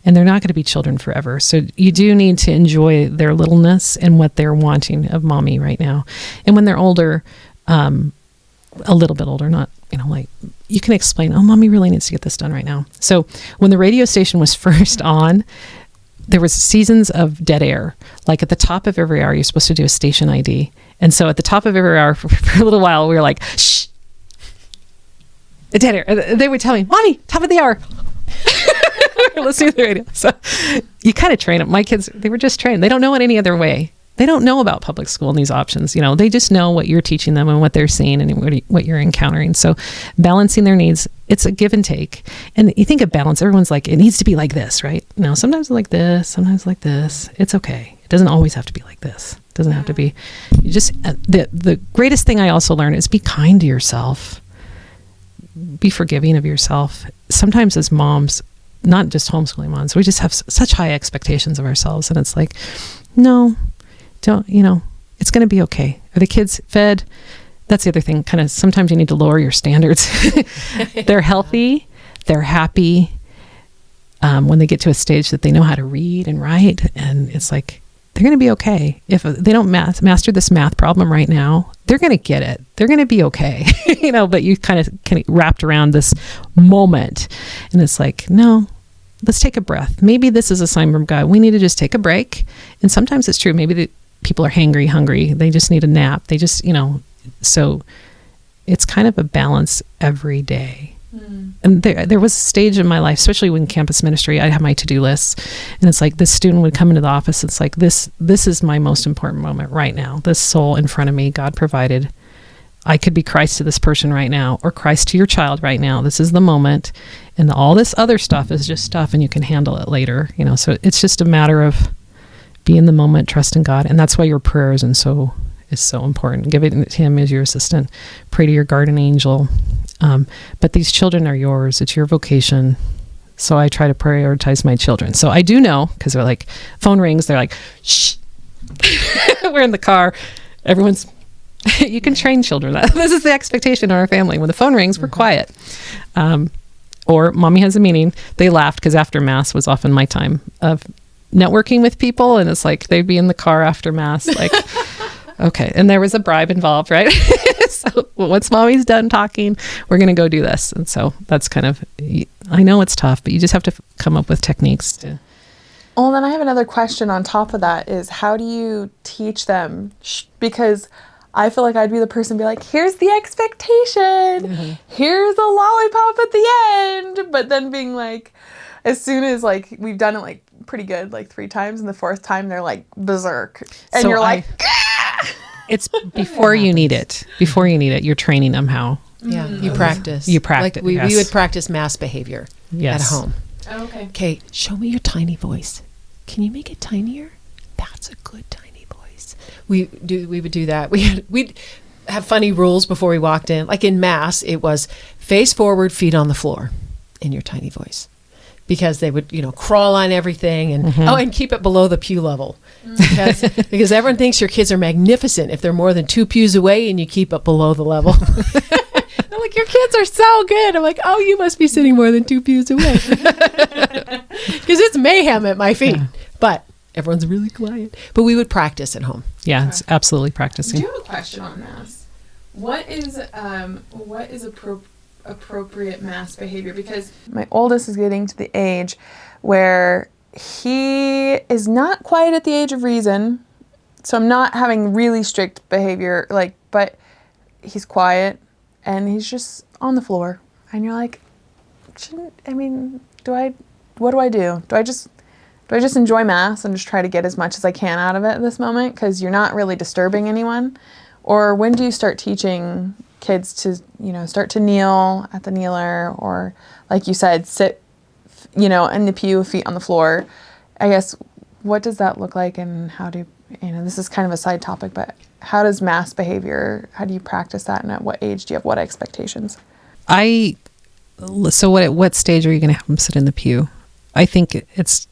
and they're not going to be children forever. So you do need to enjoy their littleness and what they're wanting of mommy right now. And when they're older, a little bit older, not, like, you can explain, mommy really needs to get this done right now. So when the radio station was first on, there was seasons of dead air. Like, at the top of every hour, you're supposed to do a station ID. And so at the top of every hour for a little while, we were like, shh, a dead air. And they would tell me, mommy, top of the hour. We were listening to the radio. So you kind of train them. My kids, they were just trained. They don't know it any other way. They don't know about public school and these options. They just know what you're teaching them and what they're seeing and what you're encountering. So balancing their needs, it's a give and take. And you think of balance, everyone's like, it needs to be like this, right? No, sometimes like this, sometimes like this. It's okay. It doesn't always have to be like this. It doesn't have to be. You just, the greatest thing I also learned is be kind to yourself. Be forgiving of yourself. Sometimes as moms, not just homeschooling moms, we just have such high expectations of ourselves. And it's like, no, don't, it's going to be okay. Are the kids fed? That's the other thing. Kind of sometimes you need to lower your standards. They're healthy. They're happy. When they get to a stage that they know how to read and write, and it's like, they're going to be okay. If they don't master this math problem right now, they're going to get it. They're going to be okay. But you kind of wrapped around this moment, and it's like, no, let's take a breath. Maybe this is a sign from God. We need to just take a break. And sometimes it's true. Maybe people are hungry. They just need a nap. They just, so it's kind of a balance every day. Mm. And there was a stage in my life, especially when campus ministry, I'd have my to-do lists, and it's like this student would come into the office. It's like, this is my most important moment right now. This soul in front of me, God provided. I could be Christ to this person right now, or Christ to your child right now. This is the moment. And all this other stuff is just stuff, and you can handle it later. So it's just a matter of be in the moment, trust in God. And that's why your prayers is so important. Give it to him as your assistant. Pray to your guardian angel. But these children are yours. It's your vocation. So I try to prioritize my children. So I do know, because they're like, phone rings, they're like, shh. We're in the car. everyone's, you can train children. This is the expectation in our family. When the phone rings, we're quiet. Or mommy has a meeting. They laughed because after mass was often my time of networking with people. And it's like, they'd be in the car after mass, like, okay. And there was a bribe involved, right? So once mommy's done talking, we're going to go do this. And so that's kind of, I know it's tough, but you just have to come up with techniques to. Well, then I have another question on top of that is how do you teach them? Because I feel like I'd be the person to be like, here's the expectation. Here's a lollipop at the end. But then being like, as soon as like we've done it like pretty good, like 3 times, and the 4th time they're like berserk. And so you're like, it's before you need it. Before you need it, you're training them how. Yeah, you practice. You practice. Like we would practice mass behavior at home. Oh, okay. Okay, show me your tiny voice. Can you make it tinier? That's a good tiny voice. We would do that. We'd have funny rules before we walked in. Like in mass, it was face forward, feet on the floor in your tiny voice. Because they would, crawl on everything and and keep it below the pew level. Because everyone thinks your kids are magnificent if they're more than 2 pews away and you keep it below the level. They're like, your kids are so good. I'm like, oh, you must be sitting more than 2 pews away. Because it's mayhem at my feet. Yeah. But everyone's really quiet. But we would practice at home. Yeah, it's absolutely practicing. I do have a question on mass. What is appropriate mass behavior? Because my oldest is getting to the age where he is not quite at the age of reason. So I'm not having really strict behavior, but he's quiet and he's just on the floor. And you're like, what do I do? Do I just enjoy mass and just try to get as much as I can out of it at this moment? Because you're not really disturbing anyone. Or when do you start teaching kids to, start to kneel at the kneeler, or like you said, sit, in the pew, feet on the floor? I guess, what does that look like, and how do, this is kind of a side topic, but how does mass behavior, how do you practice that, and at what age do you have what expectations? So what stage are you going to have them sit in the pew? I think it's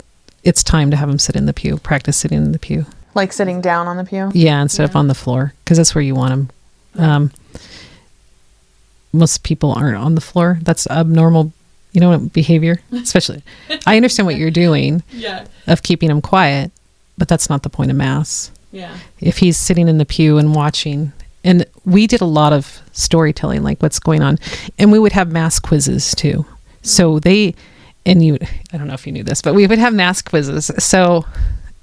time to have them sit in the pew, practice sitting in the pew. Like sitting down on the pew? Yeah, instead of on the floor, because that's where you want them. Most people aren't on the floor. That's abnormal, behavior, especially. I understand what you're doing of keeping them quiet, but that's not the point of mass. Yeah. If he's sitting in the pew and watching, and we did a lot of storytelling, like what's going on, and we would have mass quizzes too. So I don't know if you knew this, but we would have mass quizzes. So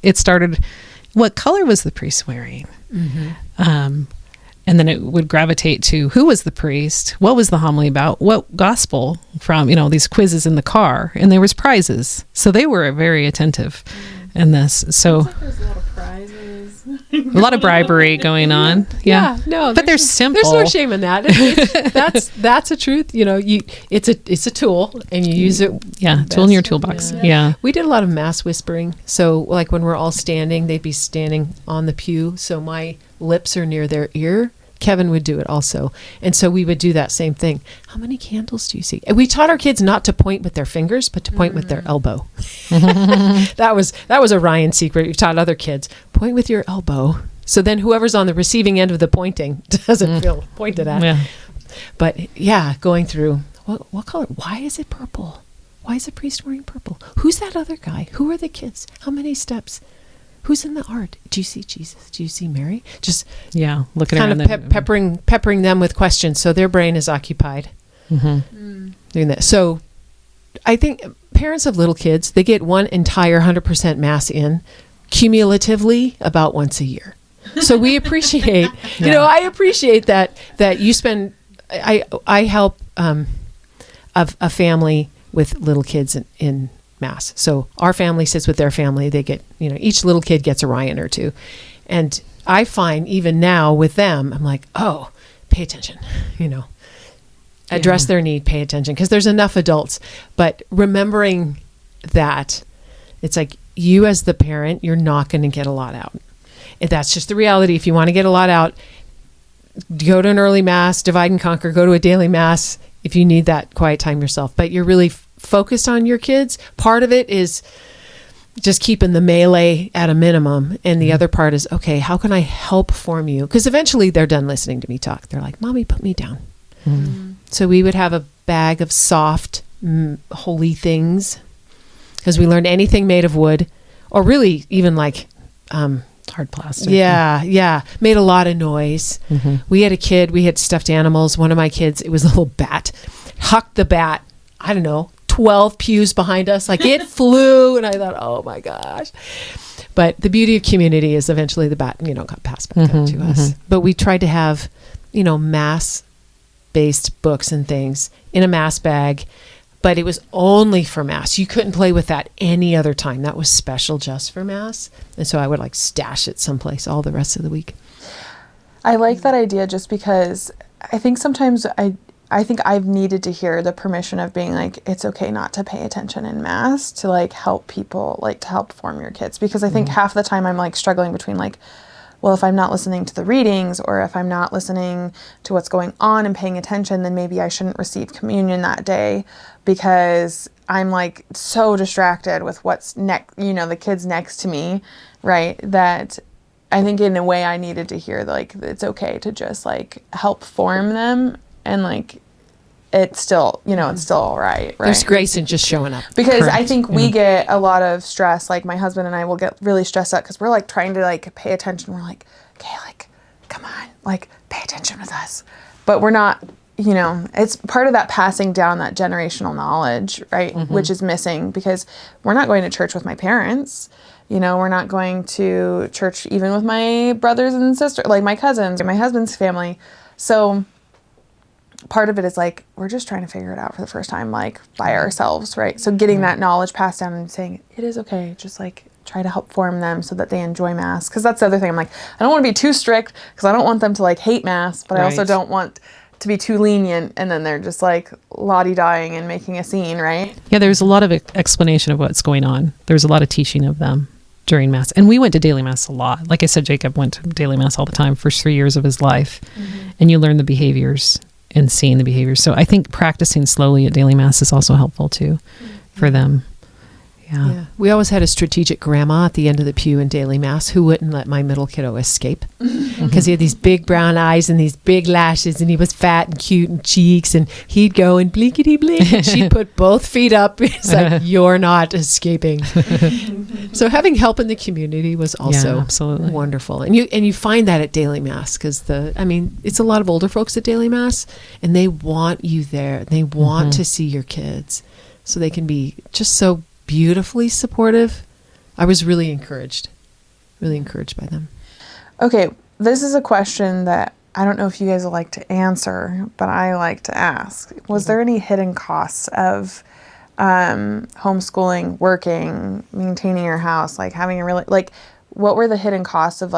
it started, what color was the priest wearing? And then it would gravitate to who was the priest, what was the homily about, what gospel from, these quizzes in the car, and there was prizes. So they were very attentive in this. So like there's a lot of prizes. A lot of bribery going on. Yeah. No, but they're simple. There's no shame in that. That's a truth. It's a tool and you use it. Yeah. Tool in your toolbox. Yeah. We did a lot of mass whispering. So like when we're all standing, they'd be standing on the pew. So my lips are near their ear. Kevin would do it also. And so we would do that same thing. How many candles do you see? And we taught our kids not to point with their fingers, but to point with their elbow. That was a Ryan secret. We've taught other kids, point with your elbow. So then whoever's on the receiving end of the pointing doesn't feel pointed at. Yeah. But going through, what color? Why is it purple? Why is the priest wearing purple? Who's that other guy? Who are the kids? How many steps? Who's in the art? Do you see Jesus? Do you see Mary? Just looking kind of peppering them with questions, so their brain is occupied doing that. So, I think parents of little kids, they get one entire 100% mass in cumulatively about once a year. So we appreciate, I appreciate that you spend. I help a family with little kids in mass. So our family sits with their family. They get, each little kid gets a Ryan or two. And I find even now with them, I'm like, oh, pay attention, address their need, pay attention. Because there's enough adults. But remembering that it's like you as the parent, you're not going to get a lot out. And that's just the reality. If you want to get a lot out, go to an early mass, divide and conquer, go to a daily mass if you need that quiet time yourself. But you're really focused on your kids. Part of it is just keeping the melee at a minimum. And the other part is, okay, how can I help form you? Because eventually they're done listening to me talk. They're like, Mommy, put me down. So we would have a bag of soft, holy things, because we learned anything made of wood, or really even like hard plastic. Yeah. Made a lot of noise. We had a kid, we had stuffed animals. One of my kids, it was a little bat, hucked the bat, I don't know, 12 pews behind us. Like it flew. And I thought, oh my gosh. But the beauty of community is eventually the bat, got passed back up to us. But we tried to have, mass-based books and things in a mass bag. But it was only for mass. You couldn't play with that any other time. That was special just for mass. And so I would stash it someplace all the rest of the week. I like that idea just because I think sometimes I think I've needed to hear the permission of being it's okay not to pay attention in mass to help people, to help form your kids. Because I think half the time I'm struggling between well, if I'm not listening to the readings or if I'm not listening to what's going on and paying attention, then maybe I shouldn't receive communion that day because I'm so distracted with what's next, the kids next to me, right? That I think in a way I needed to hear it's okay to just help form them and it's still, it's still all right. There's grace in just showing up. Because correct. I think we get a lot of stress. My husband and I will get really stressed out because we're trying to pay attention. We're okay, come on, pay attention with us. But we're not, it's part of that passing down that generational knowledge, right? Which is missing because we're not going to church with my parents. We're not going to church even with my brothers and sisters, my cousins or my husband's family. So part of it is we're just trying to figure it out for the first time, by ourselves, right? So getting that knowledge passed down and saying it is okay, just try to help form them so that they enjoy mass. Because that's the other thing. I'm I don't want to be too strict because I don't want them to hate mass, but I also don't want to be too lenient and then they're just lottie-dying and making a scene, right? Yeah, there's a lot of explanation of what's going on. There's a lot of teaching of them during mass. And we went to daily mass a lot. Like I said, Jacob went to daily mass all the time for 3 years of his life. And you learn the behaviors and seeing the behaviors. So I think practicing slowly at daily mass is also helpful too for them. Yeah. We always had a strategic grandma at the end of the pew in daily mass who wouldn't let my middle kiddo escape because he had these big brown eyes and these big lashes and he was fat and cute and cheeks and he'd go and blinkety blink and she'd put both feet up. It's you're not escaping. So having help in the community was also absolutely wonderful. And you find that at daily mass because it's a lot of older folks at daily mass and they want you there. They want to see your kids so they can be just so beautifully supportive. I was really encouraged by them. Okay, this is a question that I don't know if you guys would like to answer, but I like to ask. Was there any hidden costs of homeschooling, working, maintaining your house, having a really, what were the hidden costs of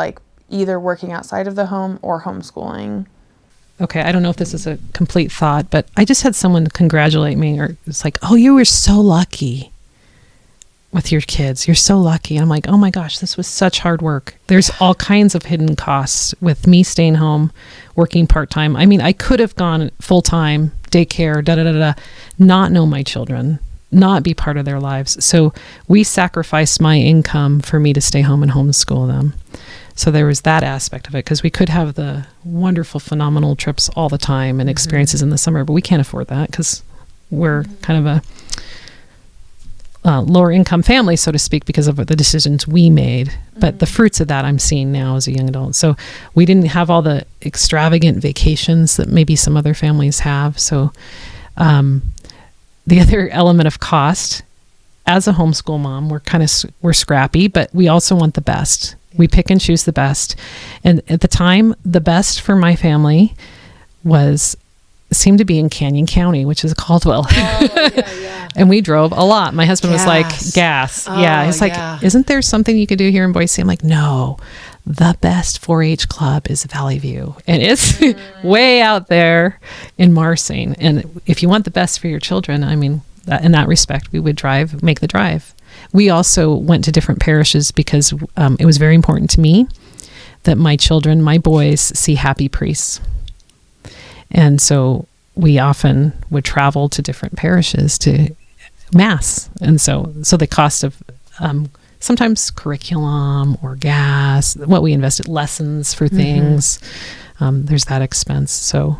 either working outside of the home or homeschooling? Okay, I don't know if this is a complete thought, but I just had someone congratulate me or it's oh, you were so lucky with your kids. You're so lucky. And I'm oh my gosh, this was such hard work. There's all kinds of hidden costs with me staying home, working part-time. I mean, I could have gone full-time, daycare, not know my children, not be part of their lives. So we sacrificed my income for me to stay home and homeschool them. So there was that aspect of it because we could have the wonderful, phenomenal trips all the time and experiences in the summer, but we can't afford that because we're kind of a lower income family, so to speak, because of the decisions we made. But the fruits of that I'm seeing now as a young adult. So we didn't have all the extravagant vacations that maybe some other families have. So the other element of cost, as a homeschool mom, we're scrappy, but we also want the best. We pick and choose the best. And at the time, the best for my family seemed to be in Canyon County, which is Caldwell. And we drove a lot. My husband was gas. He's isn't there something you could do here in Boise? I'm no, the best 4-H club is Valley View. And it's way out there in Marsing. And if you want the best for your children, in that respect, we would make the drive. We also went to different parishes because it was very important to me that my children, my boys, see happy priests. And so we often would travel to different parishes to mass. And so the cost of sometimes curriculum or gas, what we invested, lessons for things. There's that expense. So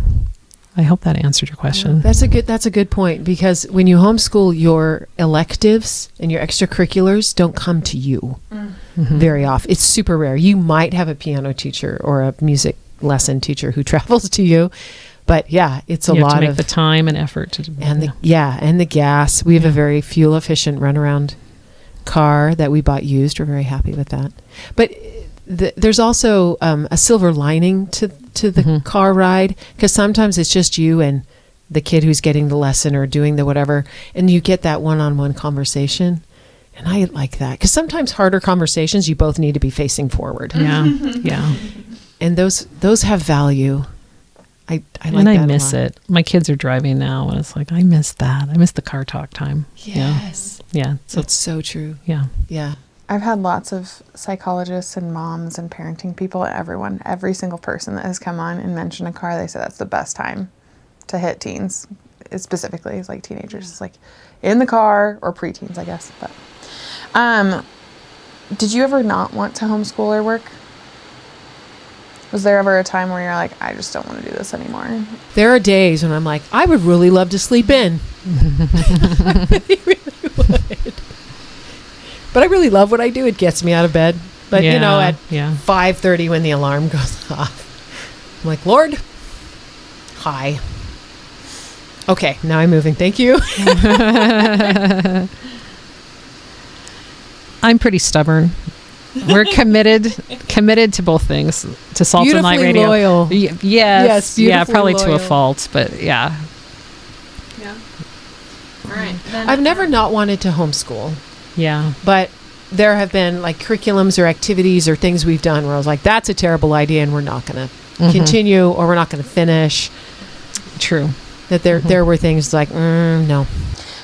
I hope that answered your question. That's a good point, because when you homeschool, your electives and your extracurriculars don't come to you very often. It's super rare. You might have a piano teacher or a music lesson teacher who travels to you, but yeah, it's a lot to make of the time and effort to and the gas. We have a very fuel efficient runaround car that we bought used. We're very happy with that. But there's also a silver lining to the car ride, because sometimes it's just you and the kid who's getting the lesson or doing the whatever, and you get that one-on-one conversation. And I like that, because sometimes harder conversations, you both need to be facing forward. Yeah. And those have value. I like that. And I miss it. My kids are driving now, and it's like, I miss that. I miss the car talk time. Yes. Yeah. So that's so true. Yeah. Yeah. I've had lots of psychologists and moms and parenting people, every single person that has come on and mentioned a car, they say that's the best time to hit teens. Specifically, it's like teenagers. It's like in the car, or preteens, I guess. But did you ever not want to homeschool or work? Was there ever a time where you're like, I just don't want to do this anymore? There are days when I'm like, I would really love to sleep in. I really would. But I really love what I do. It gets me out of bed. But, at 5:30 when the alarm goes off, I'm like, Lord, hi. Okay, now I'm moving. Thank you. I'm pretty stubborn. We're committed to both things, to Salt and Light Radio. Loyal. Yes, yeah, probably loyal. to a fault, but yeah. Yeah. All right. I've never not wanted to homeschool. Yeah. But there have been like curriculums or activities or things we've done where I was like, that's a terrible idea and we're not going to continue, or we're not going to finish. True. That there were things like, no.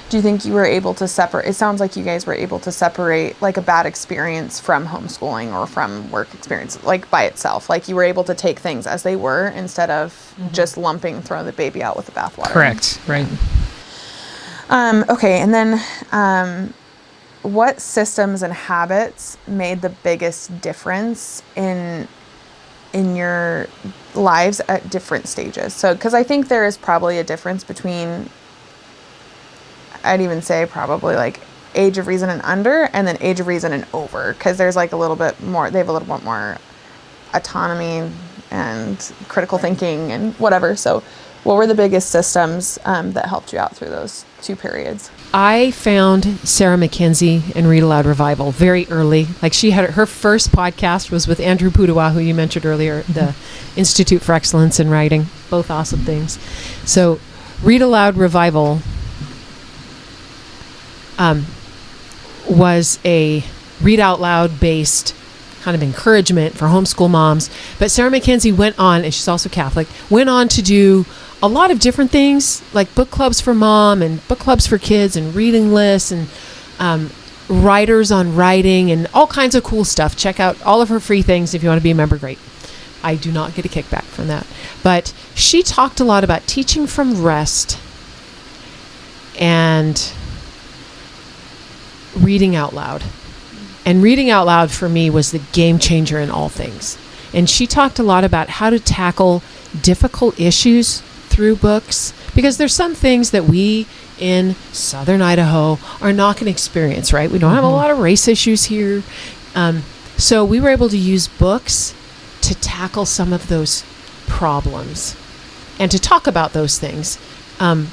Do you think you were able to separate? It sounds like you guys were able to separate like a bad experience from homeschooling or from work experience, like by itself. Like you were able to take things as they were instead of just throw the baby out with the bathwater. Correct. Right. Okay. And then, what systems and habits made the biggest difference in your lives at different stages? So, because I think there is probably a difference between, I'd even say probably like age of reason and under, and then age of reason and over, because there's like a little bit more, they have a little bit more autonomy and critical thinking and whatever. So what were the biggest systems that helped you out through those two periods? I found Sarah McKenzie and Read Aloud Revival very early. Like she had her first podcast was with Andrew Pudawa, who you mentioned earlier, the Institute for Excellence in Writing, both awesome things. So Read Aloud Revival was a read out loud based kind of encouragement for homeschool moms. But Sarah McKenzie went on, and she's also Catholic, went on to do a lot of different things, like book clubs for mom and book clubs for kids and reading lists and writers on writing and all kinds of cool stuff. Check out all of her free things if you want to be a member. Great. I do not get a kickback from that. But she talked a lot about teaching from rest and reading out loud. And reading out loud for me was the game changer in all things. And she talked a lot about how to tackle difficult issues through books, because there's some things that we in Southern Idaho are not going to experience, right? We don't have a lot of race issues here. So we were able to use books to tackle some of those problems and to talk about those things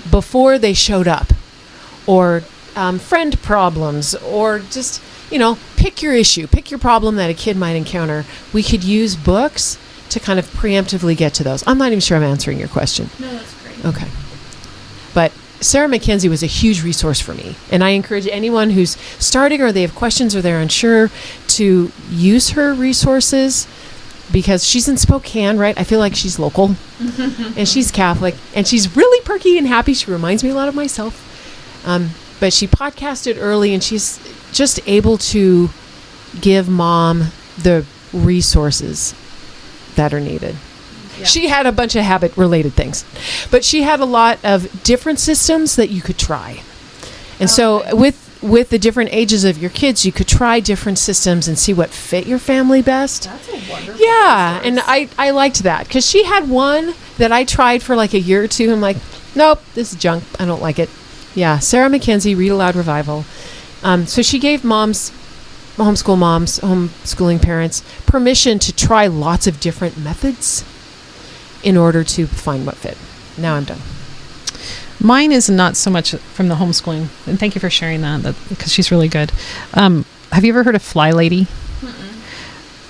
before they showed up, or friend problems, or just, pick your issue, pick your problem that a kid might encounter. We could use books to kind of preemptively get to those. I'm not even sure I'm answering your question. No, that's great. Okay. But Sarah McKenzie was a huge resource for me. And I encourage anyone who's starting or they have questions or they're unsure to use her resources, because she's in Spokane, right? I feel like she's local and she's Catholic and she's really perky and happy. She reminds me a lot of myself. But she podcasted early and she's just able to give mom the resources that are needed. Yeah. She had a bunch of habit related things, but she had a lot of different systems that you could try. And so with with the different ages of your kids, you could try different systems and see what fit your family best. That's a wonderful Yeah, resource. and I liked that because she had one that I tried for like a year or two. I'm like, nope, this is junk. I don't like it. Yeah, Sarah McKenzie, Read Aloud Revival. So she gave homeschooling parents, permission to try lots of different methods in order to find what fit. Now I'm done. Mine is not so much from the homeschooling, and thank you for sharing that because she's really good. Have you ever heard of Fly Lady?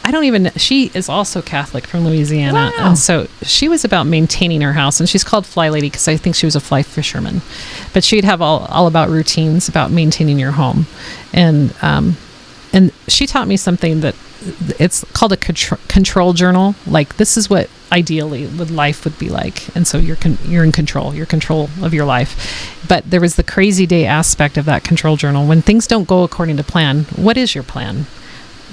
I don't even. She is also Catholic from Louisiana, Wow. and so she was about maintaining her house, and she's called Fly Lady because I think she was a fly fisherman, but she'd have all about routines about maintaining your home, and she taught me something that it's called a control journal. Like, this is what ideally life would be like, and so you're in control. You're control of your life. But there was the crazy day aspect of that control journal. When things don't go according to plan, what is your plan?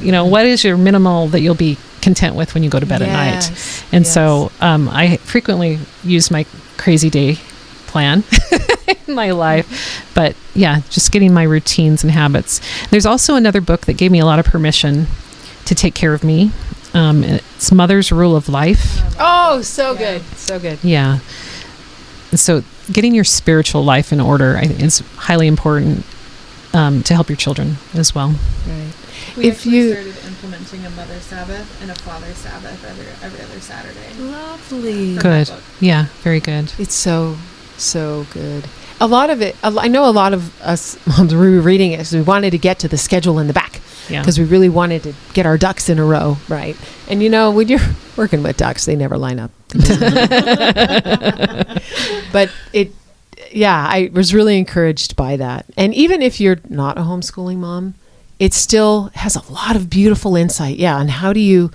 What is your minimal that you'll be content with when you go to bed at night? And so I frequently use my crazy day plan in my life. But yeah, just getting my routines and habits. There's also another book that gave me a lot of permission to take care of me. It's Mother's Rule of Life. Oh, so good. So good. Yeah. And so getting your spiritual life in order, I think, is highly important to help your children as well. Right. We started implementing a Mother Sabbath and a Father Sabbath every other Saturday. Lovely. Good. Yeah, very good. It's so good. A lot of it, I know a lot of us moms were reading it because we wanted to get to the schedule in the back. Yeah. Because we really wanted to get our ducks in a row, right? And when you're working with ducks, they never line up. But I was really encouraged by that. And even if you're not a homeschooling mom, it still has a lot of beautiful insight. Yeah. On how do you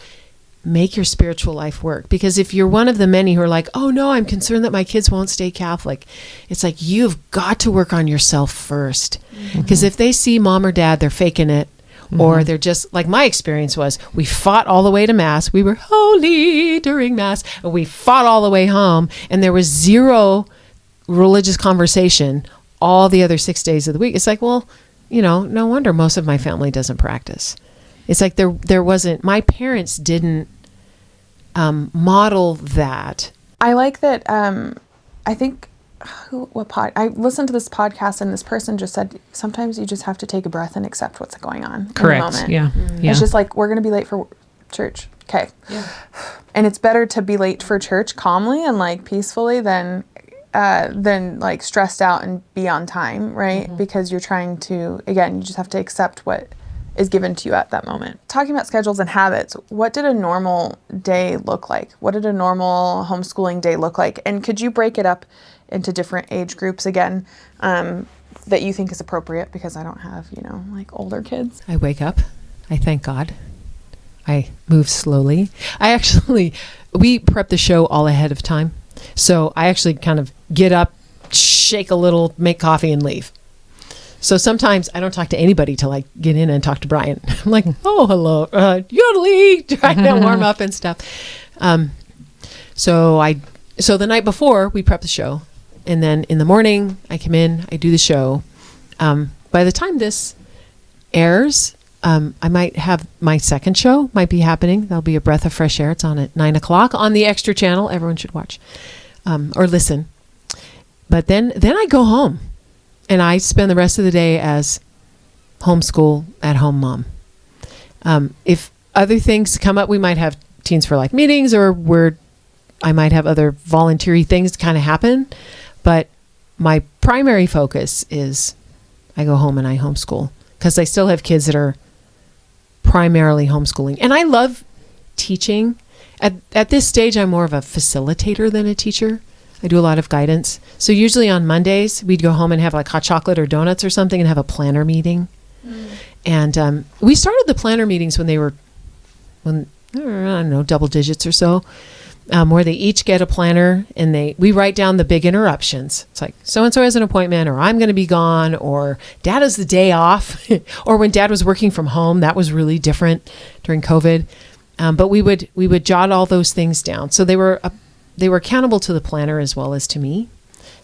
make your spiritual life work? Because if you're one of the many who are like, oh no, I'm concerned that my kids won't stay Catholic. It's like, you've got to work on yourself first. Because if they see mom or dad, they're faking it. Or they're just, like my experience was, we fought all the way to Mass. We were holy during Mass. And we fought all the way home. And there was zero religious conversation all the other 6 days of the week. It's like, well, no wonder most of my family doesn't practice. It's like there wasn't, my parents didn't model that. I like that. I think I listened to this podcast and this person just said, sometimes you just have to take a breath and accept what's going on. Correct. In the moment. Yeah. Yeah. It's just like, we're going to be late for church. Okay. Yeah. And it's better to be late for church calmly and like peacefully than like stressed out and be on time, right? Because you're trying to, again, you just have to accept what is given to you at that moment. Talking about schedules and habits, what did a normal day look like? What did a normal homeschooling day look like? And could you break it up into different age groups again, that you think is appropriate? Because I don't have, like older kids. I wake up. I thank God. I move slowly. We prep the show all ahead of time. So I actually kind of get up, shake a little, make coffee, and leave. So sometimes I don't talk to anybody till I get in and talk to Brian. I'm like, oh, hello, yodeling, trying to warm up and stuff. So the night before, we prep the show. And then in the morning, I come in, I do the show. By the time this airs, I might have my second show might be happening. There'll be a breath of fresh air. It's on at 9:00 on the Extra channel. Everyone should watch or listen. But then I go home and I spend the rest of the day as homeschool at home mom. If other things come up, we might have Teens for Life meetings, or I might have other voluntary things kind of happen. But my primary focus is I go home and I homeschool, because I still have kids that are primarily homeschooling. And I love teaching. At this stage, I'm more of a facilitator than a teacher. I do a lot of guidance. So usually on Mondays, we'd go home and have like hot chocolate or donuts or something and have a planner meeting. And we started the planner meetings when I don't know, double digits or so, where they each get a planner and we write down the big interruptions. It's like, so-and-so has an appointment, or I'm going to be gone, or dad has the day off, or when dad was working from home. That was really different during COVID. But we would jot all those things down. So they were accountable to the planner as well as to me.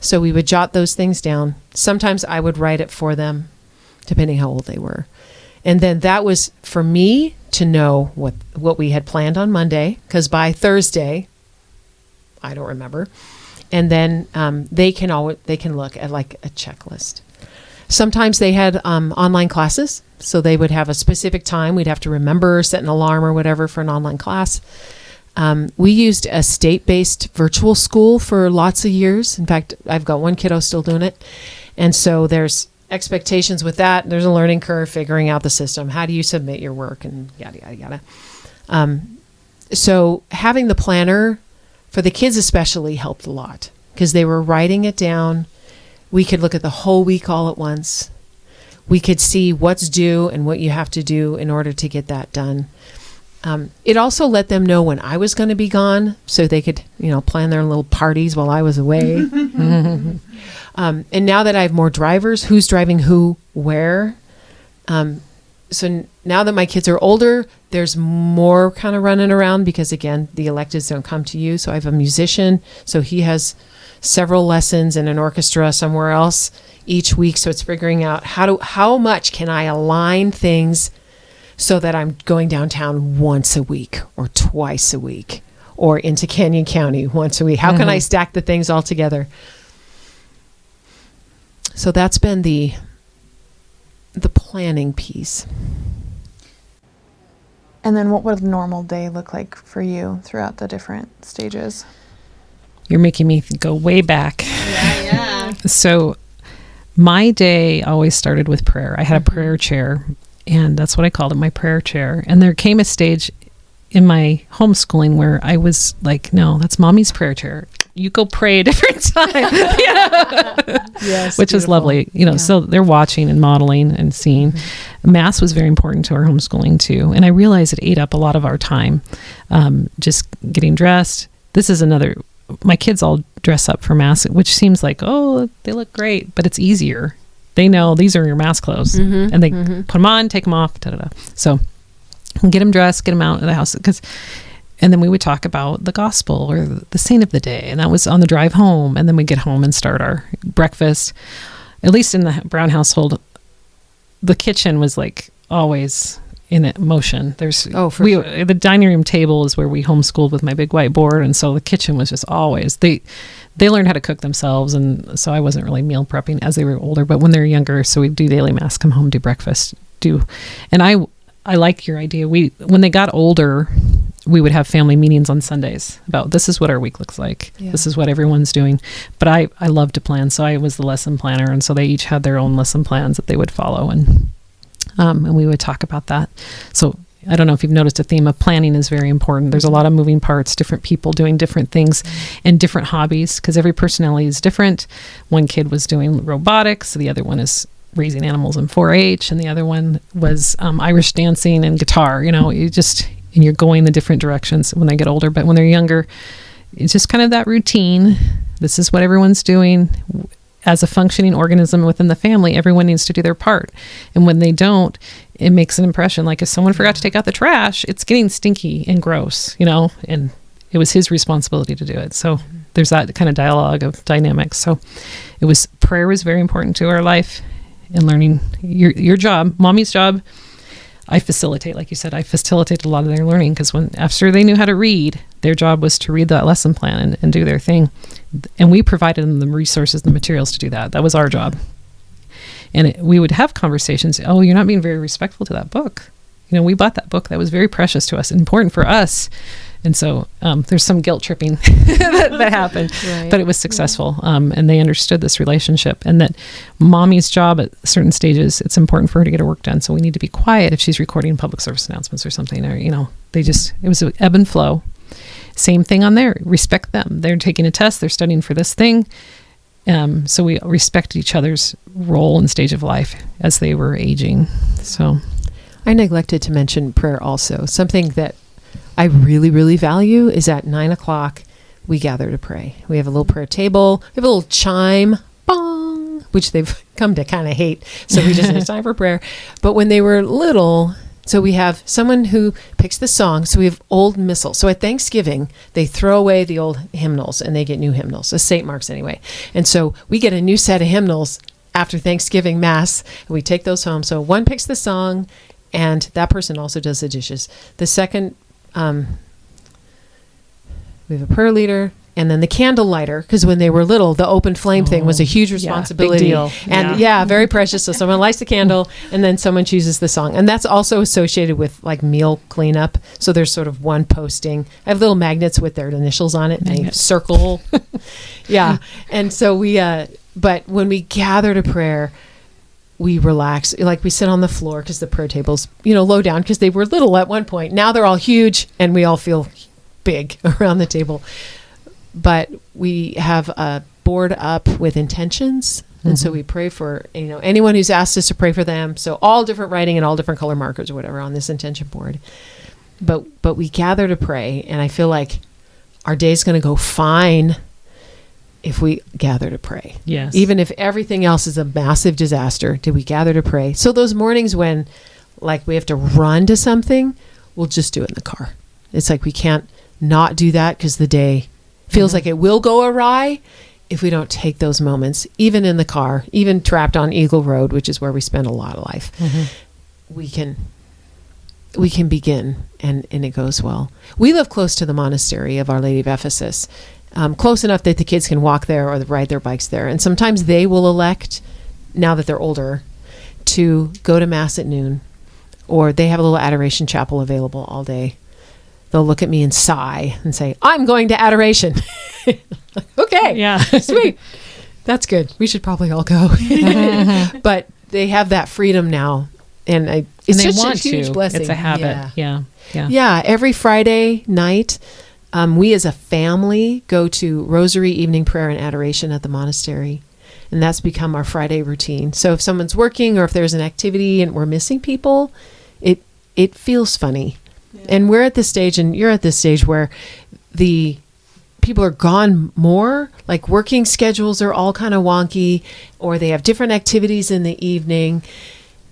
So we would jot those things down. Sometimes I would write it for them, depending how old they were. And then that was for me to know what we had planned on Monday, because by Thursday, I don't remember. And then they can look at like a checklist. Sometimes they had online classes, so they would have a specific time. We'd have to remember, set an alarm or whatever for an online class. We used a state-based virtual school for lots of years. In fact, I've got one kiddo still doing it. And so there's expectations with that. There's a learning curve, figuring out the system. How do you submit your work, and yada, yada, yada. So having the planner for the kids especially helped a lot, because they were writing it down. We could look at the whole week all at once. We could see what's due and what you have to do in order to get that done. It also let them know when I was going to be gone, so they could, plan their little parties while I was away. And now that I have more drivers, who's driving who, where. So now that my kids are older, there's more kind of running around, because again, the electives don't come to you. So I have a musician, so he has several lessons in an orchestra somewhere else each week. So it's figuring out how much can I align things so that I'm going downtown once a week or twice a week, or into Canyon County once a week. How can I stack the things all together? So that's been the planning piece. And then what would a normal day look like for you throughout the different stages? You're making me go way back. Yeah. So my day always started with prayer. I had a prayer chair, and that's what I called it, my prayer chair. And there came a stage in my homeschooling where I was like, no, that's mommy's prayer chair. You go pray a different time. Yes, which is lovely. So they're watching and modeling and seeing. Mass was very important to our homeschooling too. And I realized it ate up a lot of our time. Just getting dressed. This is my kids all dress up for Mass, which seems like, oh, they look great, but it's easier. They know these are your Mass clothes, and they put them on, take them off, da da da. So get them dressed, get them out of the house, and then we would talk about the gospel or the saint of the day, and that was on the drive home. And then we'd get home and start our breakfast. At least in the Brown household, the kitchen was like always in motion. Sure. The dining room table is where we homeschooled with my big whiteboard, and so the kitchen was just always. They learned how to cook themselves, and so I wasn't really meal prepping as they were older. But when they're younger, so we'd do daily Mass, come home, do breakfast, and I like your idea. When they got older, we would have family meetings on Sundays about this is what our week looks like. Yeah. This is what everyone's doing. But I love to plan, so I was the lesson planner, and so they each had their own lesson plans that they would follow, and we would talk about that. So I don't know if you've noticed a theme of planning is very important. There's a lot of moving parts, different people doing different things and different hobbies, because every personality is different. One kid was doing robotics, the other one is raising animals in 4-H, and the other one was Irish dancing and guitar. And you're going the different directions when they get older. But when they're younger, it's just kind of that routine. This is what everyone's doing. As a functioning organism within the family, everyone needs to do their part. And when they don't, it makes an impression. Like if someone forgot to take out the trash, it's getting stinky and gross, and it was his responsibility to do it. So there's that kind of dialogue of dynamics. So prayer was very important to our life, and learning your job, mommy's job. I facilitate, like you said, I facilitated a lot of their learning, because after they knew how to read, their job was to read that lesson plan and do their thing. And we provided them the resources, the materials to do that. That was our job. And we would have conversations. Oh, you're not being very respectful to that book. We bought that book. That was very precious to us, important for us. And so there's some guilt tripping that happened, right. But it was successful. And they understood this relationship, and that mommy's job at certain stages, it's important for her to get her work done. So we need to be quiet if she's recording public service announcements or something, or, it was an ebb and flow. Same thing on there. Respect them. They're taking a test. They're studying for this thing. So we respect each other's role and stage of life as they were aging. So I neglected to mention prayer also. Something that I really, really value is at 9:00, we gather to pray. We have a little prayer table. We have a little chime, bong, which they've come to kind of hate. So we just, it's time for prayer. But when they were little, so we have someone who picks the song. So we have old missals. So at Thanksgiving, they throw away the old hymnals and they get new hymnals, St. Mark's anyway. And so we get a new set of hymnals after Thanksgiving Mass. We take those home. So one picks the song, and that person also does the dishes. The second, we have a prayer leader, and then the candle lighter, because when they were little, the open flame thing was a huge responsibility. Yeah, big deal. And very precious. So someone lights the candle, and then someone chooses the song. And that's also associated with like meal cleanup. So there's sort of one posting. I have little magnets with their initials on it, and they circle. Yeah. And so but when we gather to prayer, we relax. Like we sit on the floor because the prayer table's, low down, because they were little at one point. Now they're all huge, and we all feel big around the table. But we have a board up with intentions. And so we pray for, anyone who's asked us to pray for them. So all different writing and all different color markers or whatever on this intention board. But we gather to pray. And I feel like our day's going to go fine if we gather to pray. Yes. Even if everything else is a massive disaster, did we gather to pray? So those mornings when like we have to run to something, we'll just do it in the car. It's like we can't not do that because the day feels like it will go awry if we don't take those moments, even in the car, even trapped on Eagle Road, which is where we spend a lot of life. We can begin and it goes well. We live close to the monastery of Our Lady of Ephesus, close enough that the kids can walk there or ride their bikes there. And sometimes they will elect, now that they're older, to go to Mass at noon, or they have a little adoration chapel available all day. They'll look at me and sigh and say, I'm going to adoration. Okay. Yeah. Sweet. That's good. We should probably all go. But they have that freedom now. And it's such a huge blessing. It's a habit. Yeah. Yeah. Every Friday night, we as a family go to Rosary evening prayer and adoration at the monastery. And that's become our Friday routine. So if someone's working or if there's an activity and we're missing people, it feels funny. Yeah. And we're at this stage, and you're at this stage where the people are gone more, like working schedules are all kind of wonky, or they have different activities in the evening.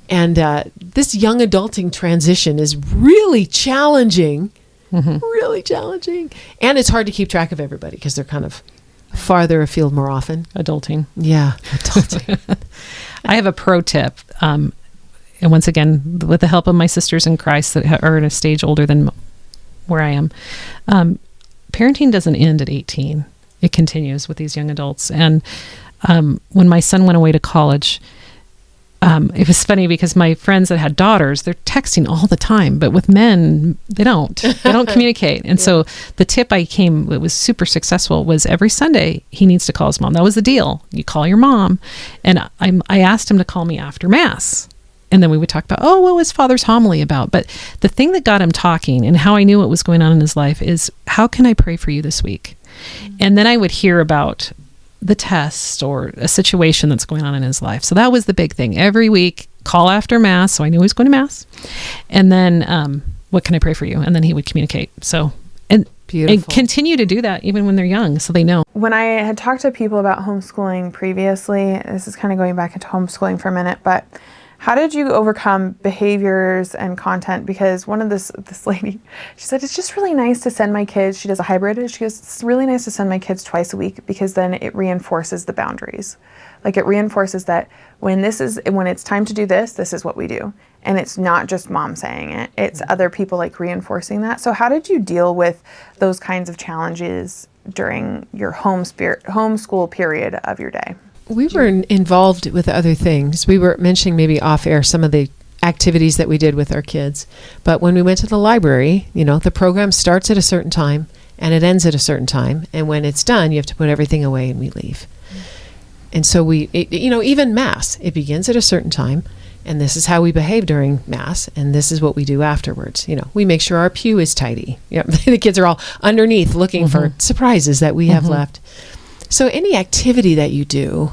And this young adulting transition is really challenging, really challenging. And it's hard to keep track of everybody because they're kind of farther afield more often. Adulting. Yeah, adulting. I have a pro tip. And once again, with the help of my sisters in Christ that are in a stage older than where I am, parenting doesn't end at 18. It continues with these young adults. And when my son went away to college, it was funny because my friends that had daughters, they're texting all the time. But with men, they don't communicate. And so the tip that was super successful was every Sunday, he needs to call his mom. That was the deal. You call your mom. And I asked him to call me after Mass. And then we would talk about, what was Father's homily about? But the thing that got him talking and how I knew what was going on in his life is, how can I pray for you this week? And then I would hear about the test or a situation that's going on in his life. So that was the big thing. Every week, call after Mass. So I knew he was going to Mass. And then, what can I pray for you? And then he would communicate. So, and continue to do that even when they're young, so they know. When I had talked to people about homeschooling previously, this is kind of going back into homeschooling for a minute, but how did you overcome behaviors and content? Because one of this lady, she said, it's just really nice to send my kids, she does a hybrid, she goes, it's really nice to send my kids twice a week because then it reinforces the boundaries. Like it reinforces that when it's time to do this, this is what we do. And it's not just mom saying it, it's other people like reinforcing that. So how did you deal with those kinds of challenges during your homeschool period of your day? We were involved with other things. We were mentioning maybe off air some of the activities that we did with our kids. But when we went to the library, the program starts at a certain time and it ends at a certain time. And when it's done, you have to put everything away and we leave. And so even Mass, it begins at a certain time. And this is how we behave during Mass. And this is what we do afterwards. We make sure our pew is tidy. The kids are all underneath looking for surprises that we have left. So any activity that you do,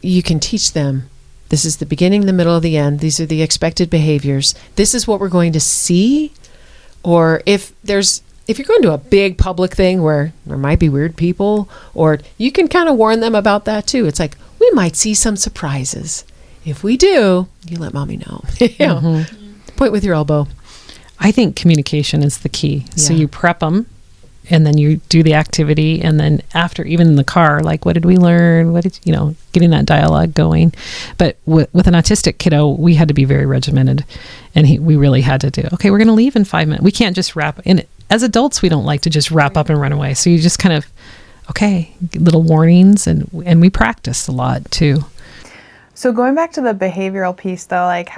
you can teach them, this is the beginning, the middle, the end. These are the expected behaviors. This is what we're going to see. Or if you're going to a big public thing where there might be weird people, or you can kind of warn them about that too. It's like, we might see some surprises. If we do, you let mommy know. Point with your elbow. I think communication is the key. Yeah. So you prep them and then you do the activity, and then after, even in the car, like, what did we learn? What did, getting that dialogue going. But with an autistic kiddo, we had to be very regimented, and we really had to do, okay, we're going to leave in 5 minutes. We can't just wrap. And as adults, we don't like to just wrap up and run away. So you just kind of, okay, little warnings, and we practiced a lot too. So going back to the behavioral piece though, like,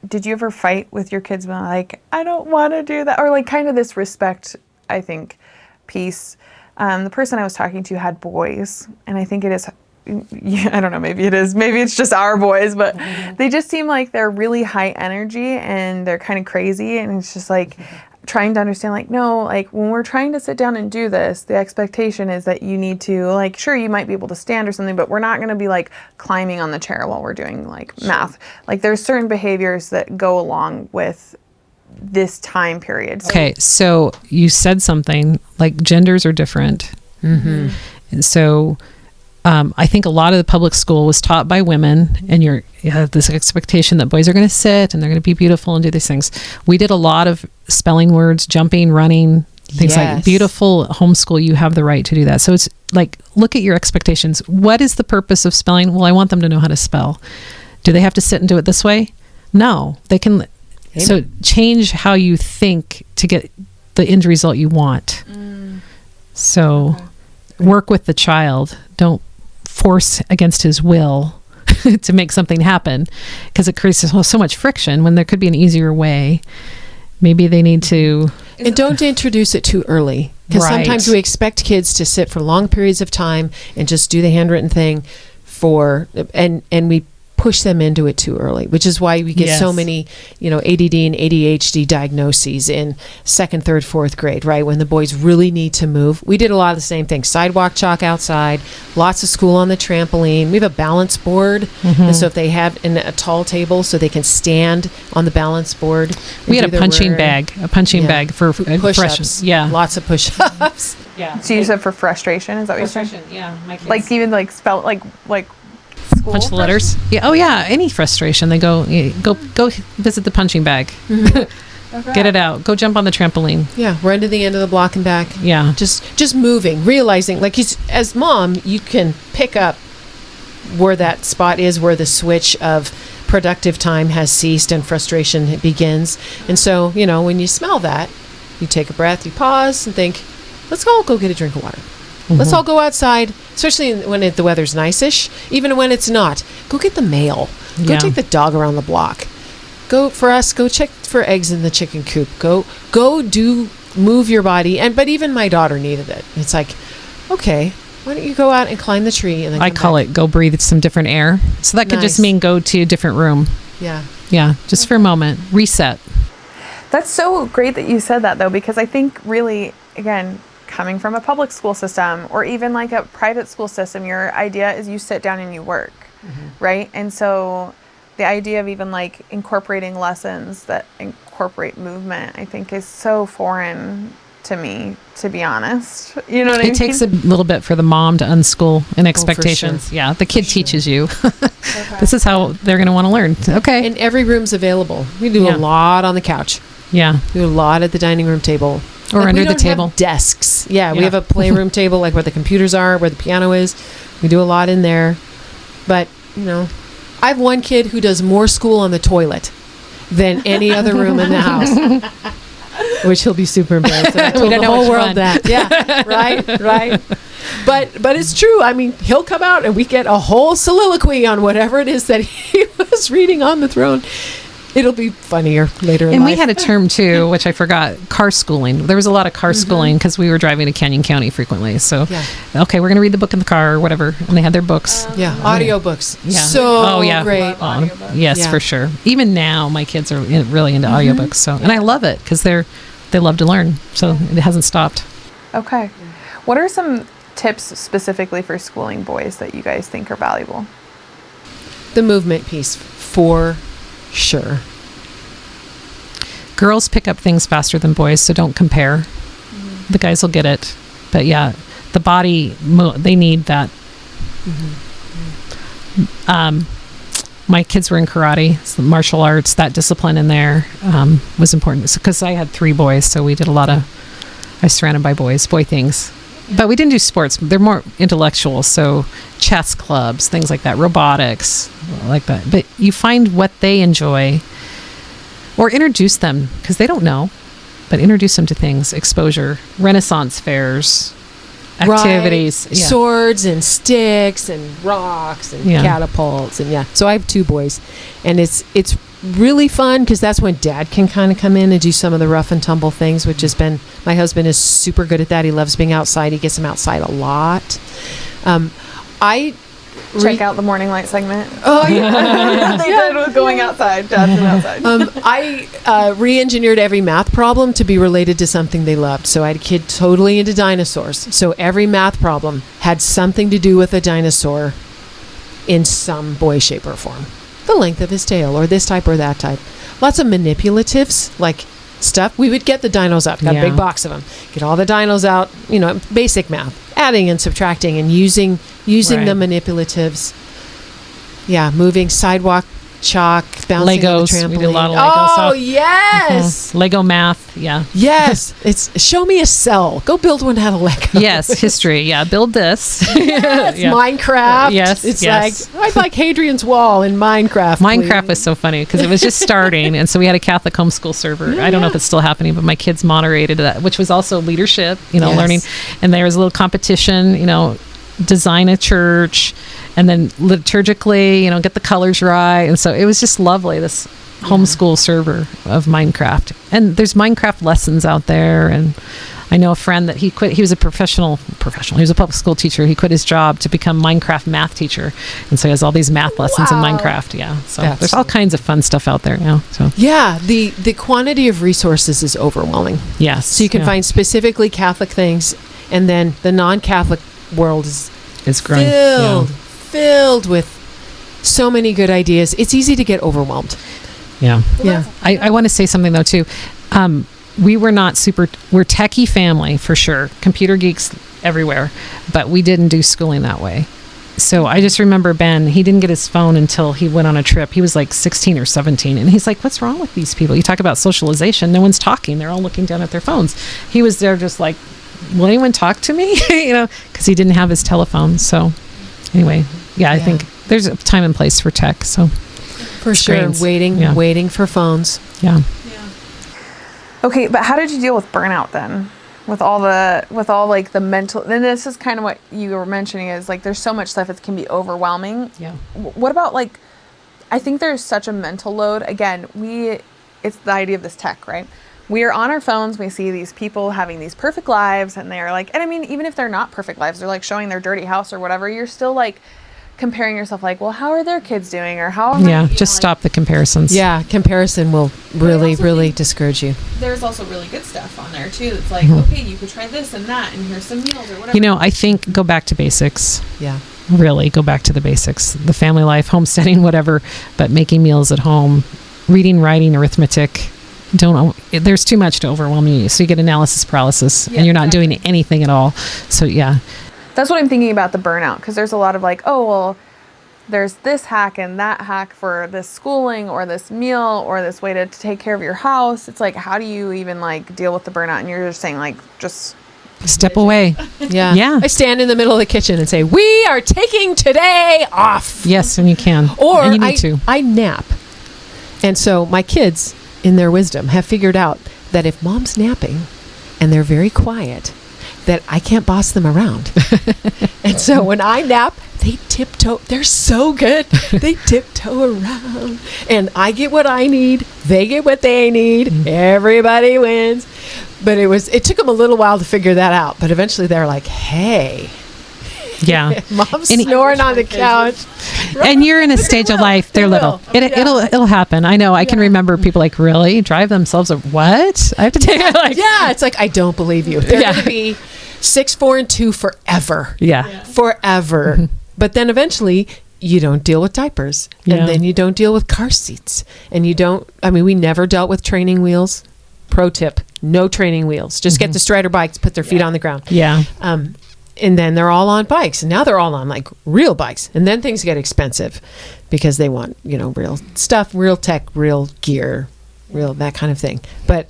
did you ever fight with your kids being like, I don't want to do that? Or like kind of this respect, I think, piece. The person I was talking to had boys, and I think it is, I don't know, maybe it's just our boys, but they just seem like they're really high energy and they're kind of crazy. And it's just like trying to understand, like, no, like when we're trying to sit down and do this, the expectation is that you need to, like, sure, you might be able to stand or something, but we're not going to be like climbing on the chair while we're doing like math. Like there's certain behaviors that go along with this time period. Okay, so you said something like genders are different. Mm-hmm. And so I think a lot of the public school was taught by women, and you have this expectation that boys are going to sit and they're going to be beautiful and do these things. We did a lot of spelling words, jumping, running, things like beautiful homeschool. You have the right to do that. So it's like, look at your expectations. What is the purpose of spelling? Well, I want them to know how to spell. Do they have to sit and do it this way? No, they can. Amen. So change how you think to get the end result you want. So work with the child. Don't force against his will to make something happen, because it creates so much friction when there could be an easier way. Maybe they need to... And don't introduce it too early, because sometimes we expect kids to sit for long periods of time and just do the handwritten thing and we push them into it too early, which is why we get so many, ADD and ADHD diagnoses in 2nd, 3rd, 4th grade, right? When the boys really need to move. We did a lot of the same things. Sidewalk chalk outside, lots of school on the trampoline. We have a balance board. Mm-hmm. And so if they have a tall table so they can stand on the balance board. We had a punching bag for push-ups. Yeah. Lots of push-ups. Yeah. So you use it for frustration? Is that what you're saying? Yeah. My kids. Like even like spell, like school punch the letters. Yeah. Oh yeah. Any frustration, they go visit the punching bag. Mm-hmm. Okay. Get it out. Go jump on the trampoline. Yeah. Run to the end of the block and back. Yeah. Just moving, realizing, like, as mom, you can pick up where that spot is, where the switch of productive time has ceased and frustration begins. And so, when you smell that, you take a breath, you pause and think, let's all go get a drink of water. Mm-hmm. Let's all go outside, especially when the weather's nice-ish. Even when it's not, go get the mail. Go take the dog around the block. Go check for eggs in the chicken coop. Go move your body. But even my daughter needed it. It's like, okay, why don't you go out and climb the tree? And then I call it go breathe some different air. So that could just mean go to a different room. Yeah. Yeah, just for a moment. Reset. That's so great that you said that, though, because I think really, again, coming from a public school system or even like a private school system, your idea is you sit down and you work, right? And so the idea of even like incorporating lessons that incorporate movement, I think is so foreign to me, to be honest. You know what I mean? It takes a little bit for the mom to unschool and expectations. For sure. Yeah, the kid teaches you. This is how they're going to want to learn. Okay. And every room's available. We do a lot on the couch. Yeah. We do a lot at the dining room table. Or under the table. Desks. Yeah, we have a playroom table, like where the computers are, where the piano is. We do a lot in there. But, I have one kid who does more school on the toilet than any other room in the house. Which he'll be super embarrassed. I told the whole world that. Yeah, right. But it's true. I mean, he'll come out and we get a whole soliloquy on whatever it is that he was reading on the throne. It'll be funnier later in life. And we had a term too, which I forgot, car schooling. There was a lot of car schooling because we were driving to Canyon County frequently. So, okay, we're going to read the book in the car or whatever. And they had their books. Audio books. Yeah. So great. Yes, for sure. Even now, my kids are really into audiobooks. So, and I love it because they love to learn. So it hasn't stopped. Okay. What are some tips specifically for schooling boys that you guys think are valuable? The movement piece, for sure. Girls pick up things faster than boys, so don't compare. The guys will get it. But yeah, the body, they need that. My kids were in karate, so martial arts, that discipline in there was important. Because I had 3 boys, so we did a lot of I was surrounded by boy things. But we didn't do sports. They're more intellectual. So chess clubs, things like that, robotics, like that. But you find what they enjoy or introduce them, because they don't know, but introduce them to things, exposure, Renaissance fairs, activities. Right. Swords and sticks and rocks and catapults. And so I have 2 boys. And it's really fun because that's when Dad can kind of come in and do some of the rough and tumble things, which has been, my husband is super good at that. He loves being outside. He gets them outside a lot. I check out the morning light segment. Oh yeah. They did with going outside. Dad's been outside. I re-engineered every math problem to be related to something they loved. So I had a kid totally into dinosaurs. So every math problem had something to do with a dinosaur in some way, shape, or form. The length of his tail, or this type or that type. Lots of manipulatives, like stuff. We would get the dinos out. Got a big box of them. Get all the dinos out. Basic math, adding and subtracting, and using the manipulatives. Yeah, moving sidewalk chalk, bouncing on the Legos. trampoline. We did a lot of Lego stuff. Oh yes, Lego math. Yeah. Yes, it's show me a cell. Go build one out of Lego. Yes, history. Yeah, build this. Yes, Yeah. Minecraft. Yes, it's yes. like I'd like Hadrian's Wall in Minecraft. Minecraft please. was so funny because it was just starting, and so we had a Catholic homeschool server. I don't know if it's still happening, but my kids moderated that, which was also leadership. Yes. Learning, and there was a little competition. Design a church, and then liturgically, get the colors right, and so it was just lovely. This homeschool server of Minecraft, and there's Minecraft lessons out there. And I know a friend that he quit. He was a professional. He was a public school teacher. He quit his job to become Minecraft math teacher, and so he has all these math lessons in Minecraft. Yeah, so there's all kinds of fun stuff out there now. So the quantity of resources is overwhelming. Yes, so you can find specifically Catholic things, and then the non-Catholic world is growing, filled with so many good ideas. It's easy to get overwhelmed. Yeah. I want to say something though too. We were not we're techie family for sure, computer geeks everywhere, but we didn't do schooling that way. So I just remember Ben, he didn't get his phone until he went on a trip. He was like 16 or 17, and he's like, what's wrong with these people? You talk about socialization, no one's talking, they're all looking down at their phones. He was there just like, will anyone talk to me? Because he didn't have his telephone. So anyway, I think there's a time and place for tech. So for sure, waiting for phones. Yeah. Okay, but how did you deal with burnout then? With all like the mental, and this is kind of what you were mentioning, is like there's so much stuff it can be overwhelming. Yeah. What about like, I think there's such a mental load. Again, it's the idea of this tech, right? We are on our phones, we see these people having these perfect lives, and they're like, and I mean, even if they're not perfect lives, they're like showing their dirty house or whatever, you're still like comparing yourself like, well, how are their kids doing? Or how am I, just stop the comparisons. Yeah, comparison will really discourage you. There's also really good stuff on there too. It's like, okay, you could try this and that, and here's some meals or whatever. I think go back to basics. Yeah. Really go back to the basics. The family life, homesteading, whatever, but making meals at home, reading, writing, arithmetic. There's too much to overwhelm you, so you get analysis paralysis, and you're not doing anything at all. So that's what I'm thinking about the burnout, because there's a lot of like, oh well, there's this hack and that hack for this schooling or this meal or this way to take care of your house. It's like, how do you even like deal with the burnout? And you're just saying like, just step away. Yeah. I stand in the middle of the kitchen and say, we are taking today off. Yes, and you can, or and you need to. I nap, and so my kids, in their wisdom, have figured out that if mom's napping and they're very quiet, that I can't boss them around. And so when I nap, they tiptoe. They're so good. They tiptoe around, and I get what I need. They get what they need. Everybody wins. But it took them a little while to figure that out. But eventually they're like, hey. Yeah. Mom's snoring on the couch. And you're in a stage of life, they're little. It'll happen. I know. I can remember people like, really? Drive themselves? What? I have to take it like. Yeah, it's like, I don't believe you. They're going to be 6, 4, and 2 forever. Yeah. Forever. Mm-hmm. But then eventually you don't deal with diapers. And then you don't deal with car seats. And we never dealt with training wheels. Pro tip, no training wheels. Just get the Strider bikes, put their feet on the ground. Yeah. And then they're all on bikes. And now they're all on like real bikes. And then things get expensive because they want, real stuff, real tech, real gear, real that kind of thing. But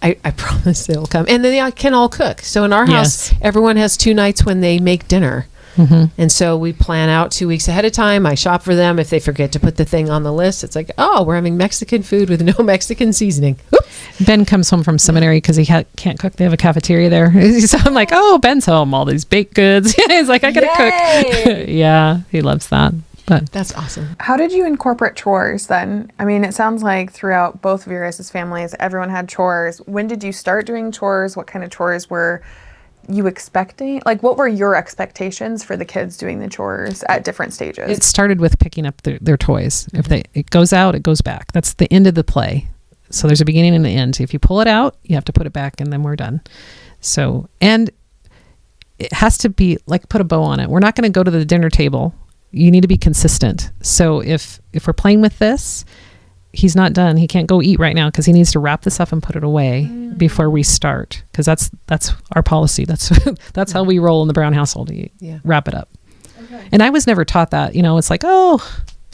I promise it'll come. And then they can all cook. So in our house, everyone has 2 nights when they make dinner. And so we plan out 2 weeks ahead of time. I shop for them. If they forget to put the thing on the list, it's like, oh, we're having Mexican food with no Mexican seasoning. Oops. Ben comes home from seminary because he can't cook. They have a cafeteria there. So I'm like, oh, Ben's home. All these baked goods. He's like, I got to cook. Yeah, he loves that. But that's awesome. How did you incorporate chores then? I mean, it sounds like throughout both of your guys' families, everyone had chores. When did you start doing chores? What kind of chores were you expecting? Like, what were your expectations for the kids doing the chores at different stages? It started with picking up their toys. If it goes out, it goes back. That's the end of the play. So there's a beginning and an end. If you pull it out, you have to put it back, and then we're done. So, and it has to be like, put a bow on it. We're not going to go to the dinner table. You need to be consistent. So if we're playing with this, he's not done. He can't go eat right now because he needs to wrap this up and put it away before we start. Because that's our policy. That's how we roll in the Brown household. Wrap it up. Okay. And I was never taught that. It's like,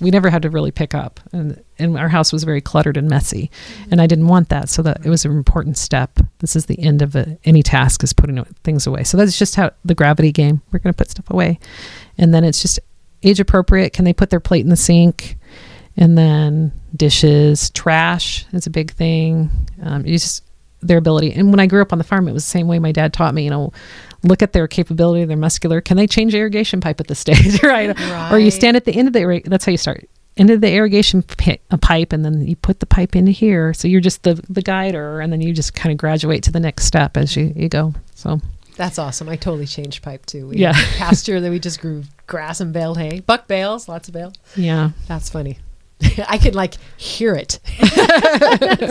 we never had to really pick up. And our house was very cluttered and messy. And I didn't want that. So that it was an important step. This is the end of any task, is putting things away. So that's just how the gravity game. We're going to put stuff away. And then it's just age appropriate. Can they put their plate in the sink? And then dishes, trash is a big thing. Just their ability. And when I grew up on the farm, it was the same way my dad taught me, look at their capability, their muscular. Can they change the irrigation pipe at this stage, right? Or you stand at the end of that's how you start. End of the irrigation pipe, and then you put the pipe into here. So you're just the guider, and then you just kind of graduate to the next step as you go. So that's awesome. I totally changed pipe too. We had a pasture that we just grew grass and baled hay. Buck bales, lots of bales. Yeah. That's funny. I could hear it.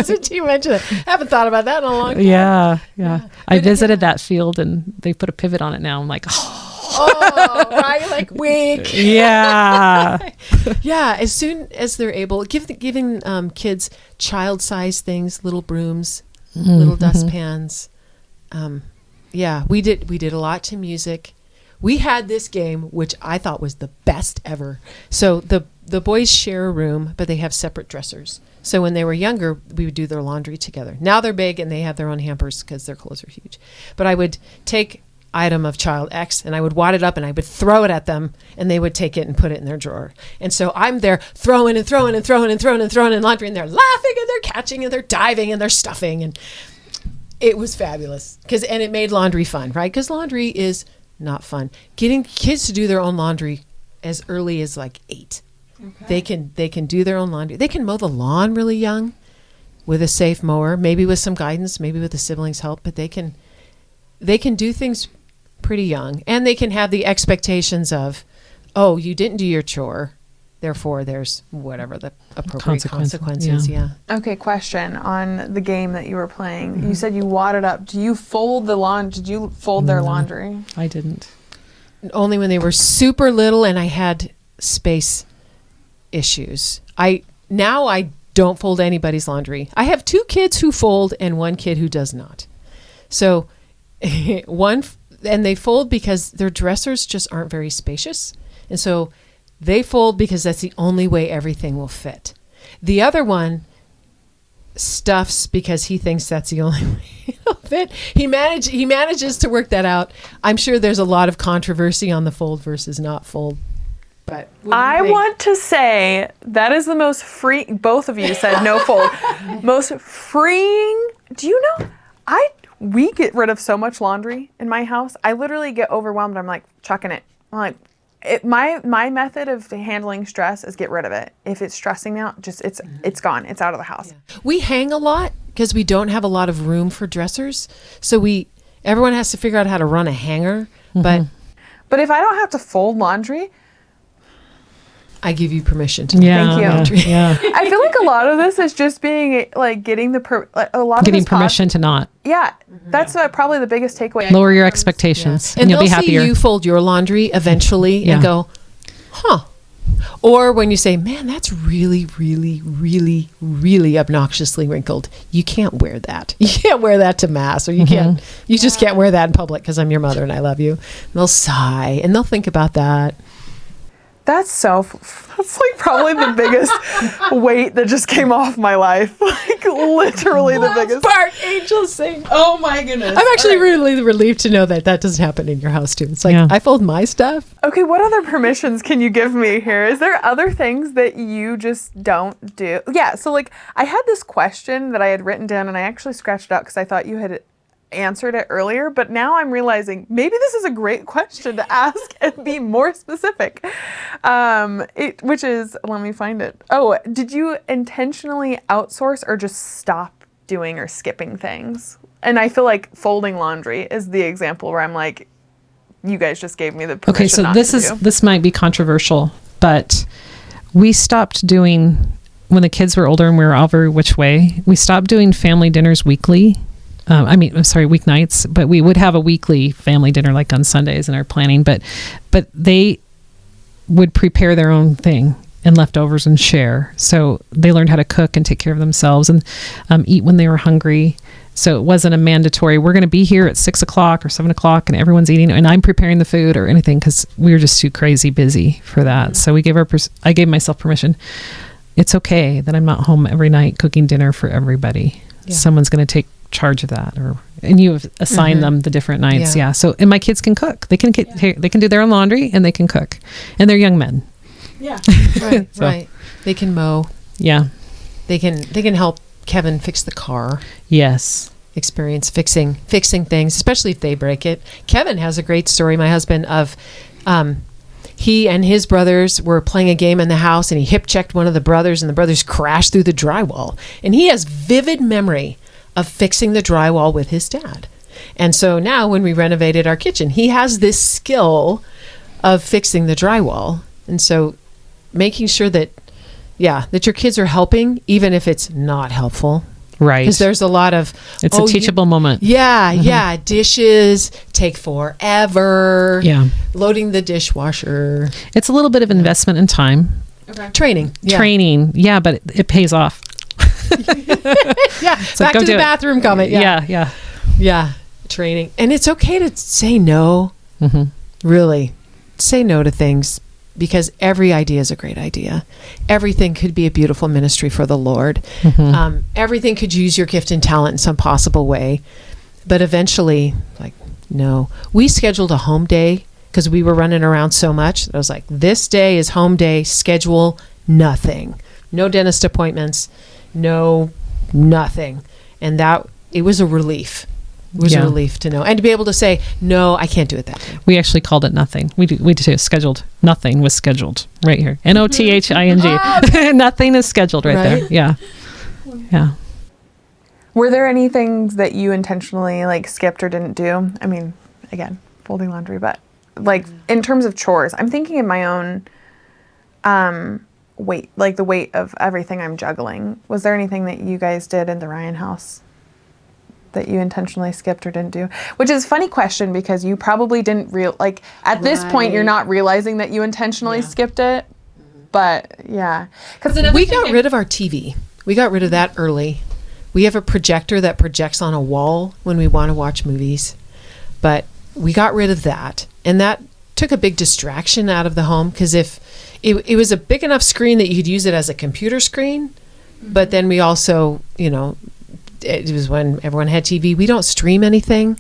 Since you mentioned it. I haven't thought about that in a long time. Yeah. I visited that field, and they put a pivot on it now. I'm like, right? Like, wink. Yeah. Yeah. As soon as they're able, giving kids child-sized things, little brooms, little dustpans. We did a lot to music. We had this game, which I thought was the best ever. So the boys share a room, but they have separate dressers. So when they were younger, we would do their laundry together. Now they're big and they have their own hampers because their clothes are huge. But I would take item of child X and I would wad it up and I would throw it at them, and they would take it and put it in their drawer. And so I'm there throwing in laundry, and they're laughing and they're catching and they're diving and they're stuffing. And it was fabulous and it made laundry fun, right? Because laundry is not fun. Getting kids to do their own laundry as early as 8. Okay. They can do their own laundry. They can mow the lawn really young with a safe mower, maybe with some guidance, maybe with the siblings' help, but they can do things pretty young, and they can have the expectations of, you didn't do your chore, therefore there's whatever the appropriate consequences. Yeah. Okay, question on the game that you were playing. Mm-hmm. You said you wadded up. Do you fold the lawn? Did you fold their laundry? I didn't. Only when they were super little and I had space issues. I don't fold anybody's laundry. I have 2 kids who fold and 1 kid who does not. So and they fold because their dressers just aren't very spacious. And so they fold because that's the only way everything will fit. The other one stuffs because he thinks that's the only way it'll fit. He manages to work that out. I'm sure there's a lot of controversy on the fold versus not fold. But I want to say that is the most free. Both of you said no fold. Most freeing. Do you know? We get rid of so much laundry in my house. I literally get overwhelmed. I'm like chucking it. I'm like, my method of handling stress is get rid of it. If it's stressing me out, it's gone. It's out of the house. Yeah. We hang a lot because we don't have a lot of room for dressers. So everyone has to figure out how to run a hanger. Mm-hmm. But if I don't have to fold laundry, I give you permission to. Thank you. Yeah. I feel like a lot of this is just being getting permission to not. Yeah, that's probably the biggest takeaway. Lower your expectations, and you'll be happier. See you fold your laundry eventually and go, huh? Or when you say, man, that's really, really, really, really obnoxiously wrinkled. You can't wear that. You can't wear that to mass, or you can't. You just can't wear that in public because I'm your mother and I love you. And they'll sigh and they'll think about that. That's like probably the biggest weight that just came off my life. Like literally the biggest part. Angel sing. Oh my goodness. I'm actually really relieved to know that doesn't happen in your house too. It's like I fold my stuff. Okay, what other permissions can you give me here? Is there other things that you just don't do? Yeah, so like I had this question that I had written down and I actually scratched it out because I thought you had answered it earlier, but now I'm realizing maybe this is a great question to ask and be more specific. Which is, let me find it. Oh, did you intentionally outsource or just stop doing or skipping things? And I feel like folding laundry is the example where I'm like, you guys just gave me the permission. Okay, so this might be controversial, but we stopped doing, when the kids were older and we were all very which way, we stopped doing family dinners weekly. Weeknights, but we would have a weekly family dinner like on Sundays in our planning, but they would prepare their own thing and leftovers and share. So they learned how to cook and take care of themselves and eat when they were hungry. So it wasn't a mandatory, we're going to be here at 6 o'clock or 7 o'clock and everyone's eating and I'm preparing the food or anything, because we were just too crazy busy for that. So I gave myself permission. It's okay that I'm not home every night cooking dinner for everybody. Yeah. Someone's going to take charge of that, and you have assigned them the different nights. Yeah. So, and my kids can cook. They can they can do their own laundry and they can cook, and they're young men. Yeah. Right. Right. They can mow. Yeah. They can help Kevin fix the car. Yes. Experience fixing things, especially if they break it. Kevin has a great story, my husband, of he and his brothers were playing a game in the house and he hip checked one of the brothers and the brothers crashed through the drywall. And he has vivid memory of fixing the drywall with his dad. And so now when we renovated our kitchen, he has this skill of fixing the drywall. And so making sure that your kids are helping, even if it's not helpful. Right. Because there's a lot of... It's a teachable moment. Yeah, yeah. Dishes take forever. Yeah. Loading the dishwasher. It's a little bit of investment in time. Okay. Training. Yeah, but it pays off. Back to the bathroom comment. Yeah. Training. And it's okay to say no. Mm-hmm. Really. Say no to things, because every idea is a great idea. Everything could be a beautiful ministry for the Lord. Mm-hmm. Everything could use your gift and talent in some possible way. But eventually, no. We scheduled a home day because we were running around so much. I was like, this day is home day. Schedule nothing. No dentist appointments. No, nothing. And it was a relief. It was a relief to know. And to be able to say, no, I can't do it that way. We actually called it nothing. We scheduled. Nothing was scheduled right here. NOTHING. Nothing is scheduled right there. Yeah. Yeah. Were there any things that you intentionally skipped or didn't do? I mean, again, folding laundry, but in terms of chores, I'm thinking in my own weight, the weight of everything I'm juggling. Was there anything that you guys did in the Ryan house that you intentionally skipped or didn't do? Which is a funny question, because you probably didn't at this point you're not realizing that you intentionally skipped it. But yeah, because we got rid of our TV. We got rid of that early. We have a projector that projects on a wall when we want to watch movies, but we got rid of that, and that took a big distraction out of the home, because if it was a big enough screen that you could use it as a computer screen, but then we also, it was when everyone had TV. We don't stream anything.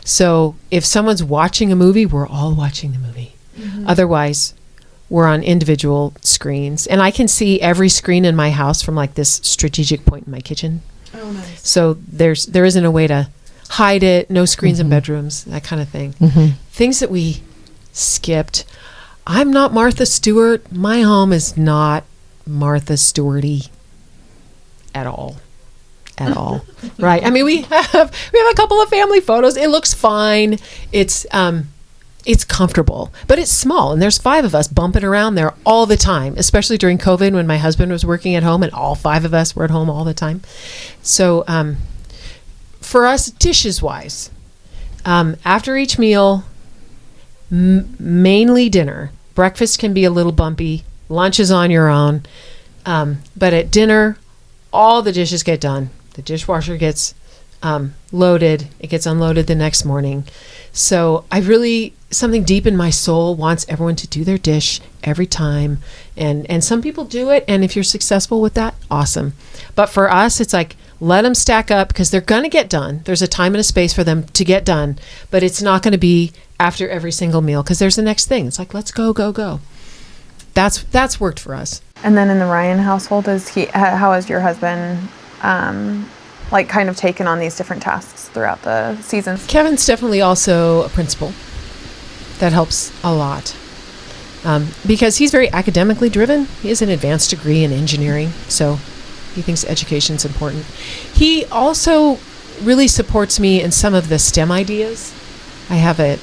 So if someone's watching a movie, we're all watching the movie. Mm-hmm. Otherwise, we're on individual screens. And I can see every screen in my house from this strategic point in my kitchen. Oh, nice. So there isn't a way to hide it. No screens in bedrooms, that kind of thing. Mm-hmm. Things that we skipped. I'm not Martha Stewart. My home is not Martha Stewart-y at all. Right. I mean, we have a couple of family photos. It looks fine. It's comfortable, but it's small, and there's 5 of us bumping around there all the time, especially during COVID when my husband was working at home and all 5 of us were at home all the time. So for us, dishes wise, after each meal, mainly dinner. Breakfast can be a little bumpy. Lunch is on your own. But at dinner, all the dishes get done. The dishwasher gets loaded. It gets unloaded the next morning. So something deep in my soul wants everyone to do their dish every time. And some people do it. And if you're successful with that, awesome. But for us, it's like, let them stack up because they're going to get done. There's a time and a space for them to get done. But it's not going to be after every single meal because there's the next thing. It's like, let's go, go, go. That's worked for us. And then in the Ryan household, how has your husband kind of taken on these different tasks throughout the seasons? Kevin's definitely also a principal. That helps a lot. Because he's very academically driven. He has an advanced degree in engineering, so he thinks education's important. He also really supports me in some of the STEM ideas. I have a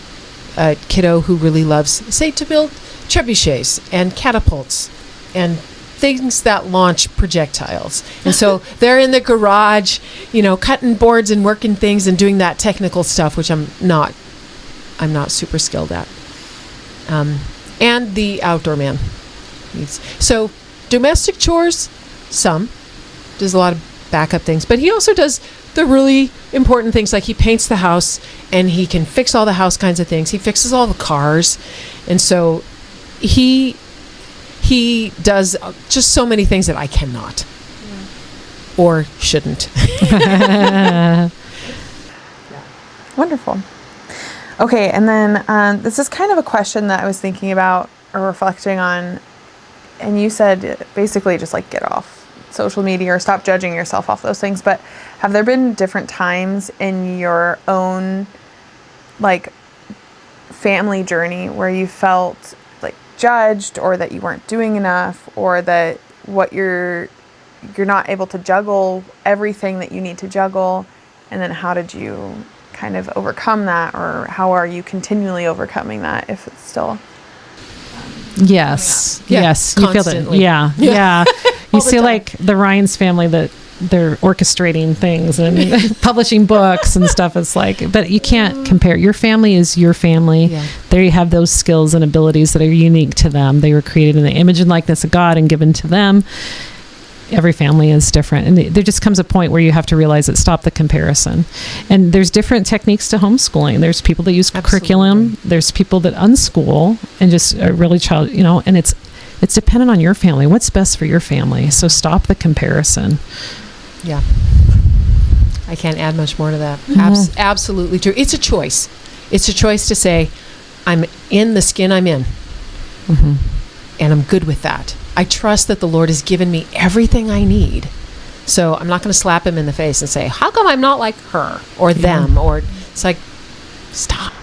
kiddo who really loves, say, to build trebuchets and catapults and things that launch projectiles. And so they're in the garage, cutting boards and working things and doing that technical stuff, which I'm not super skilled at. And the outdoor man. So domestic chores, does a lot of backup things, but he also does the really important things, like he paints the house and he can fix all the house kinds of things. He fixes all the cars. And so he does just so many things that I cannot or shouldn't. Wonderful. Okay, and then this is kind of a question that I was thinking about or reflecting on, and you said basically just like get off social media or stop judging yourself off those things, but have there been different times in your own family journey where you felt judged or that you weren't doing enough or that you're not able to juggle everything that you need to juggle, and then how did you kind of overcome that, or how are you continually overcoming that if it's still yes constantly. You feel that you see like the Ryan's family that they're orchestrating things and publishing books and stuff. It's like, but you can't compare. Your family is your family. Yeah. There you have those skills and abilities that are unique to them. They were created in the image and likeness of God and given to them. Every family is different. And there just comes a point where you have to realize that stop the comparison. And there's different techniques to homeschooling. There's people that use curriculum. There's people that unschool and just really and it's dependent on your family. What's best for your family? So stop the comparison. Yeah. I can't add much more to that. Absolutely true. It's a choice. It's a choice to say, I'm in the skin I'm in. Mm-hmm. And I'm good with that. I trust that the Lord has given me everything I need. So I'm not going to slap him in the face and say, how come I'm not like her or them? Or it's like, stop.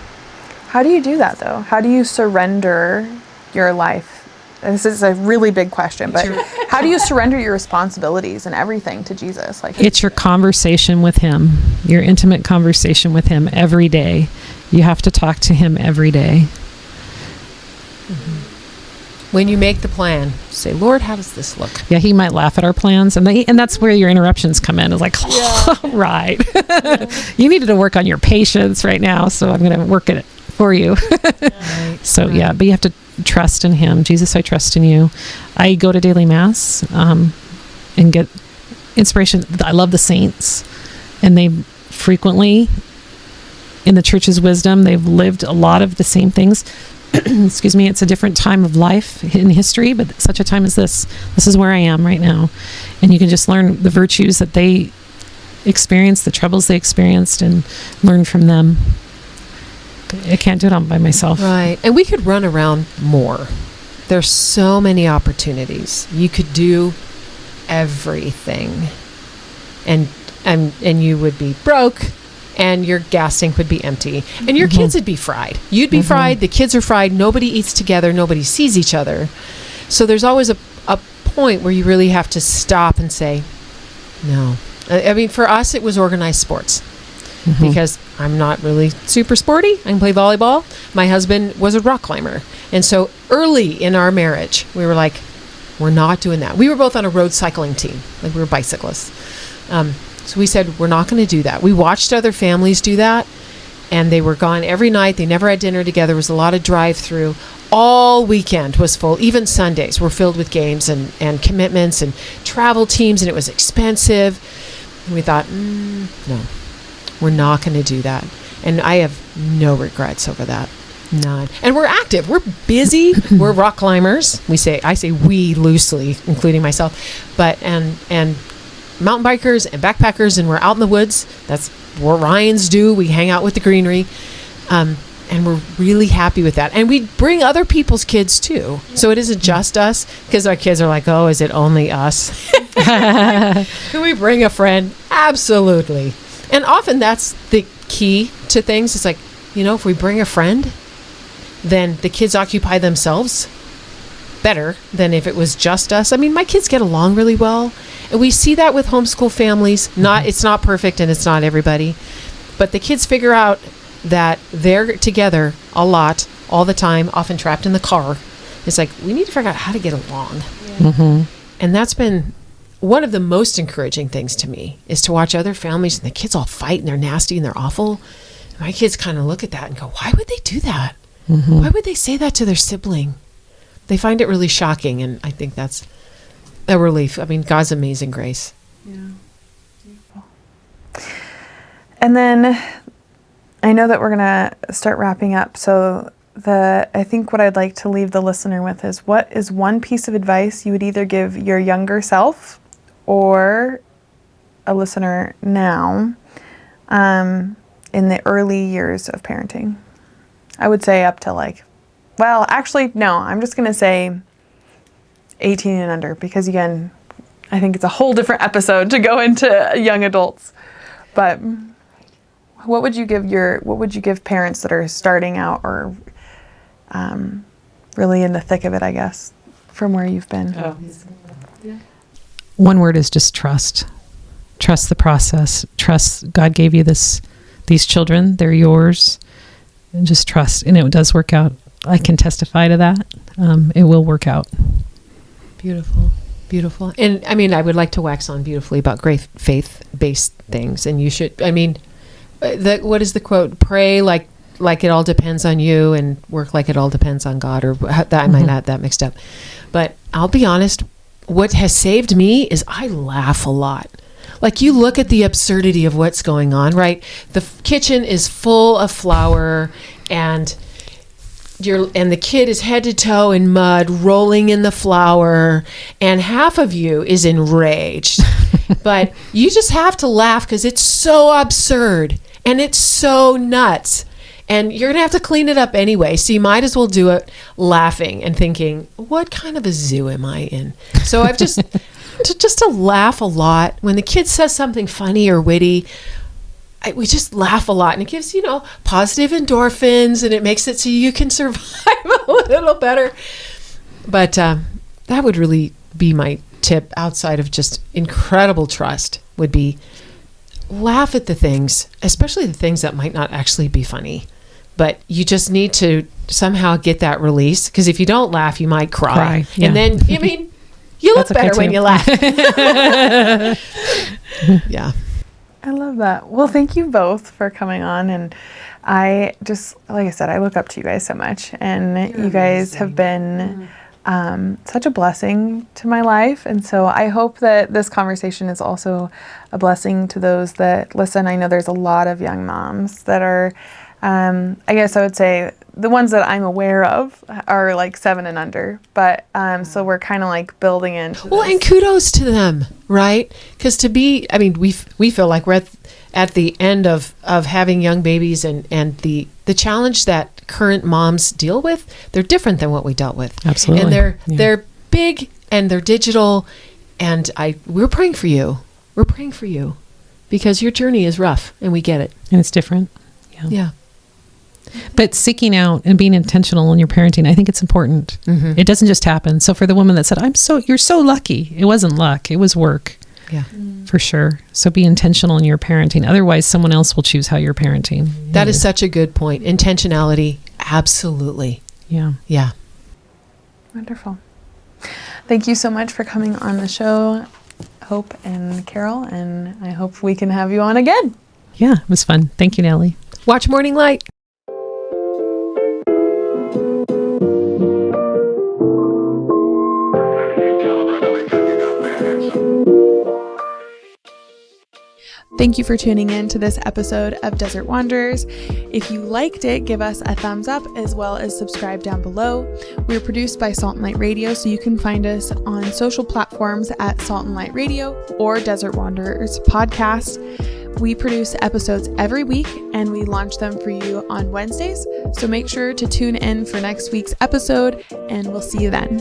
How do you do that though? How do you surrender your life? And this is a really big question, but how do you surrender your responsibilities and everything to Jesus? It's your conversation with him, your intimate conversation with him every day. You have to talk to him every day. Mm-hmm. When you make the plan, say, Lord, how does this look? Yeah, he might laugh at our plans, and that's where your interruptions come in. It's like, right. You needed to work on your patience right now, so I'm going to work at it for you. But you have to trust in him. Jesus, I trust in you. I go to daily mass and get inspiration. I love the saints, and they frequently, in the church's wisdom, they've lived a lot of the same things. Excuse me, it's a different time of life in history, but such a time as this is where I am right now. And you can just learn the virtues that they experienced, the troubles they experienced, and learn from them. I can't do it all by myself. Right. And we could run around more. There's so many opportunities. You could do everything. And you would be broke. And your gas tank would be empty. And your kids would be fried. You'd be fried. The kids are fried. Nobody eats together. Nobody sees each other. So there's always a point where you really have to stop and say, no. I mean, for us, it was organized sports. Because I'm not really super sporty. I can play volleyball. My husband was a rock climber. And so early in our marriage, we were like, we're not doing that. We were both on a road cycling team. Like we were bicyclists. So we said, we're not going to do that. We watched other families do that, and they were gone every night. They never had dinner together. There was a lot of drive-through. All weekend was full. Even Sundays were filled with games and commitments and travel teams, and it was expensive. And we thought, no. We're not going to do that. And I have no regrets over that. None. And we're active. We're busy. We're rock climbers. I say we loosely, including myself, but and mountain bikers and backpackers, and we're out in the woods. That's what Ryans do. We hang out with the greenery. And we're really happy with that. And we bring other people's kids too. So it isn't just us, because our kids are like, oh, is it only us? Can we bring a friend? Absolutely. And often that's the key to things. It's like, if we bring a friend, then the kids occupy themselves better than if it was just us. I mean, my kids get along really well. And we see that with homeschool families. It's not perfect and it's not everybody. But the kids figure out that they're together a lot, all the time, often trapped in the car. It's like, we need to figure out how to get along. Yeah. Mm-hmm. And that's been one of the most encouraging things to me, is to watch other families and the kids all fight and they're nasty and they're awful. And my kids kind of look at that and go, why would they do that? Mm-hmm. Why would they say that to their sibling? They find it really shocking. And I think that's a relief. I mean, God's amazing grace. Yeah. Beautiful. And then I know that we're going to start wrapping up. So I think what I'd like to leave the listener with is, what is one piece of advice you would either give your younger self or a listener now in the early years of parenting? I would say up to I'm just going to say 18 and under, because again, I think it's a whole different episode to go into young adults. But what would you give parents that are starting out or really in the thick of it, I guess, from where you've been? Oh. Yeah. One word is just trust. Trust the process. Trust God gave you these children. They're yours. And just trust. And it does work out. I can testify to that. It will work out. Beautiful. Beautiful. And I mean, I would like to wax on beautifully about great faith-based things. And you should, what is the quote? Pray like it all depends on you, and work like it all depends on God, or that I might have that mixed up. But I'll be honest, what has saved me is I laugh a lot. Like, you look at the absurdity of what's going on, right? The kitchen is full of flour, and the kid is head to toe in mud, rolling in the flour, and half of you is enraged. But you just have to laugh because it's so absurd and it's so nuts. And you're going to have to clean it up anyway. So you might as well do it laughing and thinking, what kind of a zoo am I in? So I've just to laugh a lot. When the kid says something funny or witty, we just laugh a lot, and it gives, positive endorphins, and it makes it so you can survive a little better. But that would really be my tip, outside of just incredible trust, would be laugh at the things, especially the things that might not actually be funny. But you just need to somehow get that release, because if you don't laugh, you might cry. Yeah. And then, you look better when you laugh. Yeah. I love that. Well, thank you both for coming on. And I just, like I said, I look up to you guys so much. And you guys have been such a blessing to my life. And so I hope that this conversation is also a blessing to those that listen. I know there's a lot of young moms that are, I guess I would say the ones that I'm aware of are like 7 and under. But so we're kind of like building into this. And kudos to them, right? Because we feel like we're at the end of having young babies, and the challenge that current moms deal with, they're different than what we dealt with. Absolutely. And they're big, and they're digital, and we're praying for you. We're praying for you, because your journey is rough, and we get it. And it's different. Yeah. But seeking out and being intentional in your parenting, I think it's important. Mm-hmm. It doesn't just happen. So for the woman that said, you're so lucky. It wasn't luck. It was work. Yeah. For sure. So be intentional in your parenting. Otherwise, someone else will choose how you're parenting. That is such a good point. Intentionality. Absolutely. Yeah. Yeah. Wonderful. Thank you so much for coming on the show, Hope and Carol. And I hope we can have you on again. Yeah, it was fun. Thank you, Nellie. Watch Morning Light. Thank you for tuning in to this episode of Desert Wanderers. If you liked it, give us a thumbs up as well as subscribe down below. We're produced by Salt and Light Radio, so you can find us on social platforms at Salt and Light Radio or Desert Wanderers Podcast. We produce episodes every week and we launch them for you on Wednesdays. So make sure to tune in for next week's episode and we'll see you then.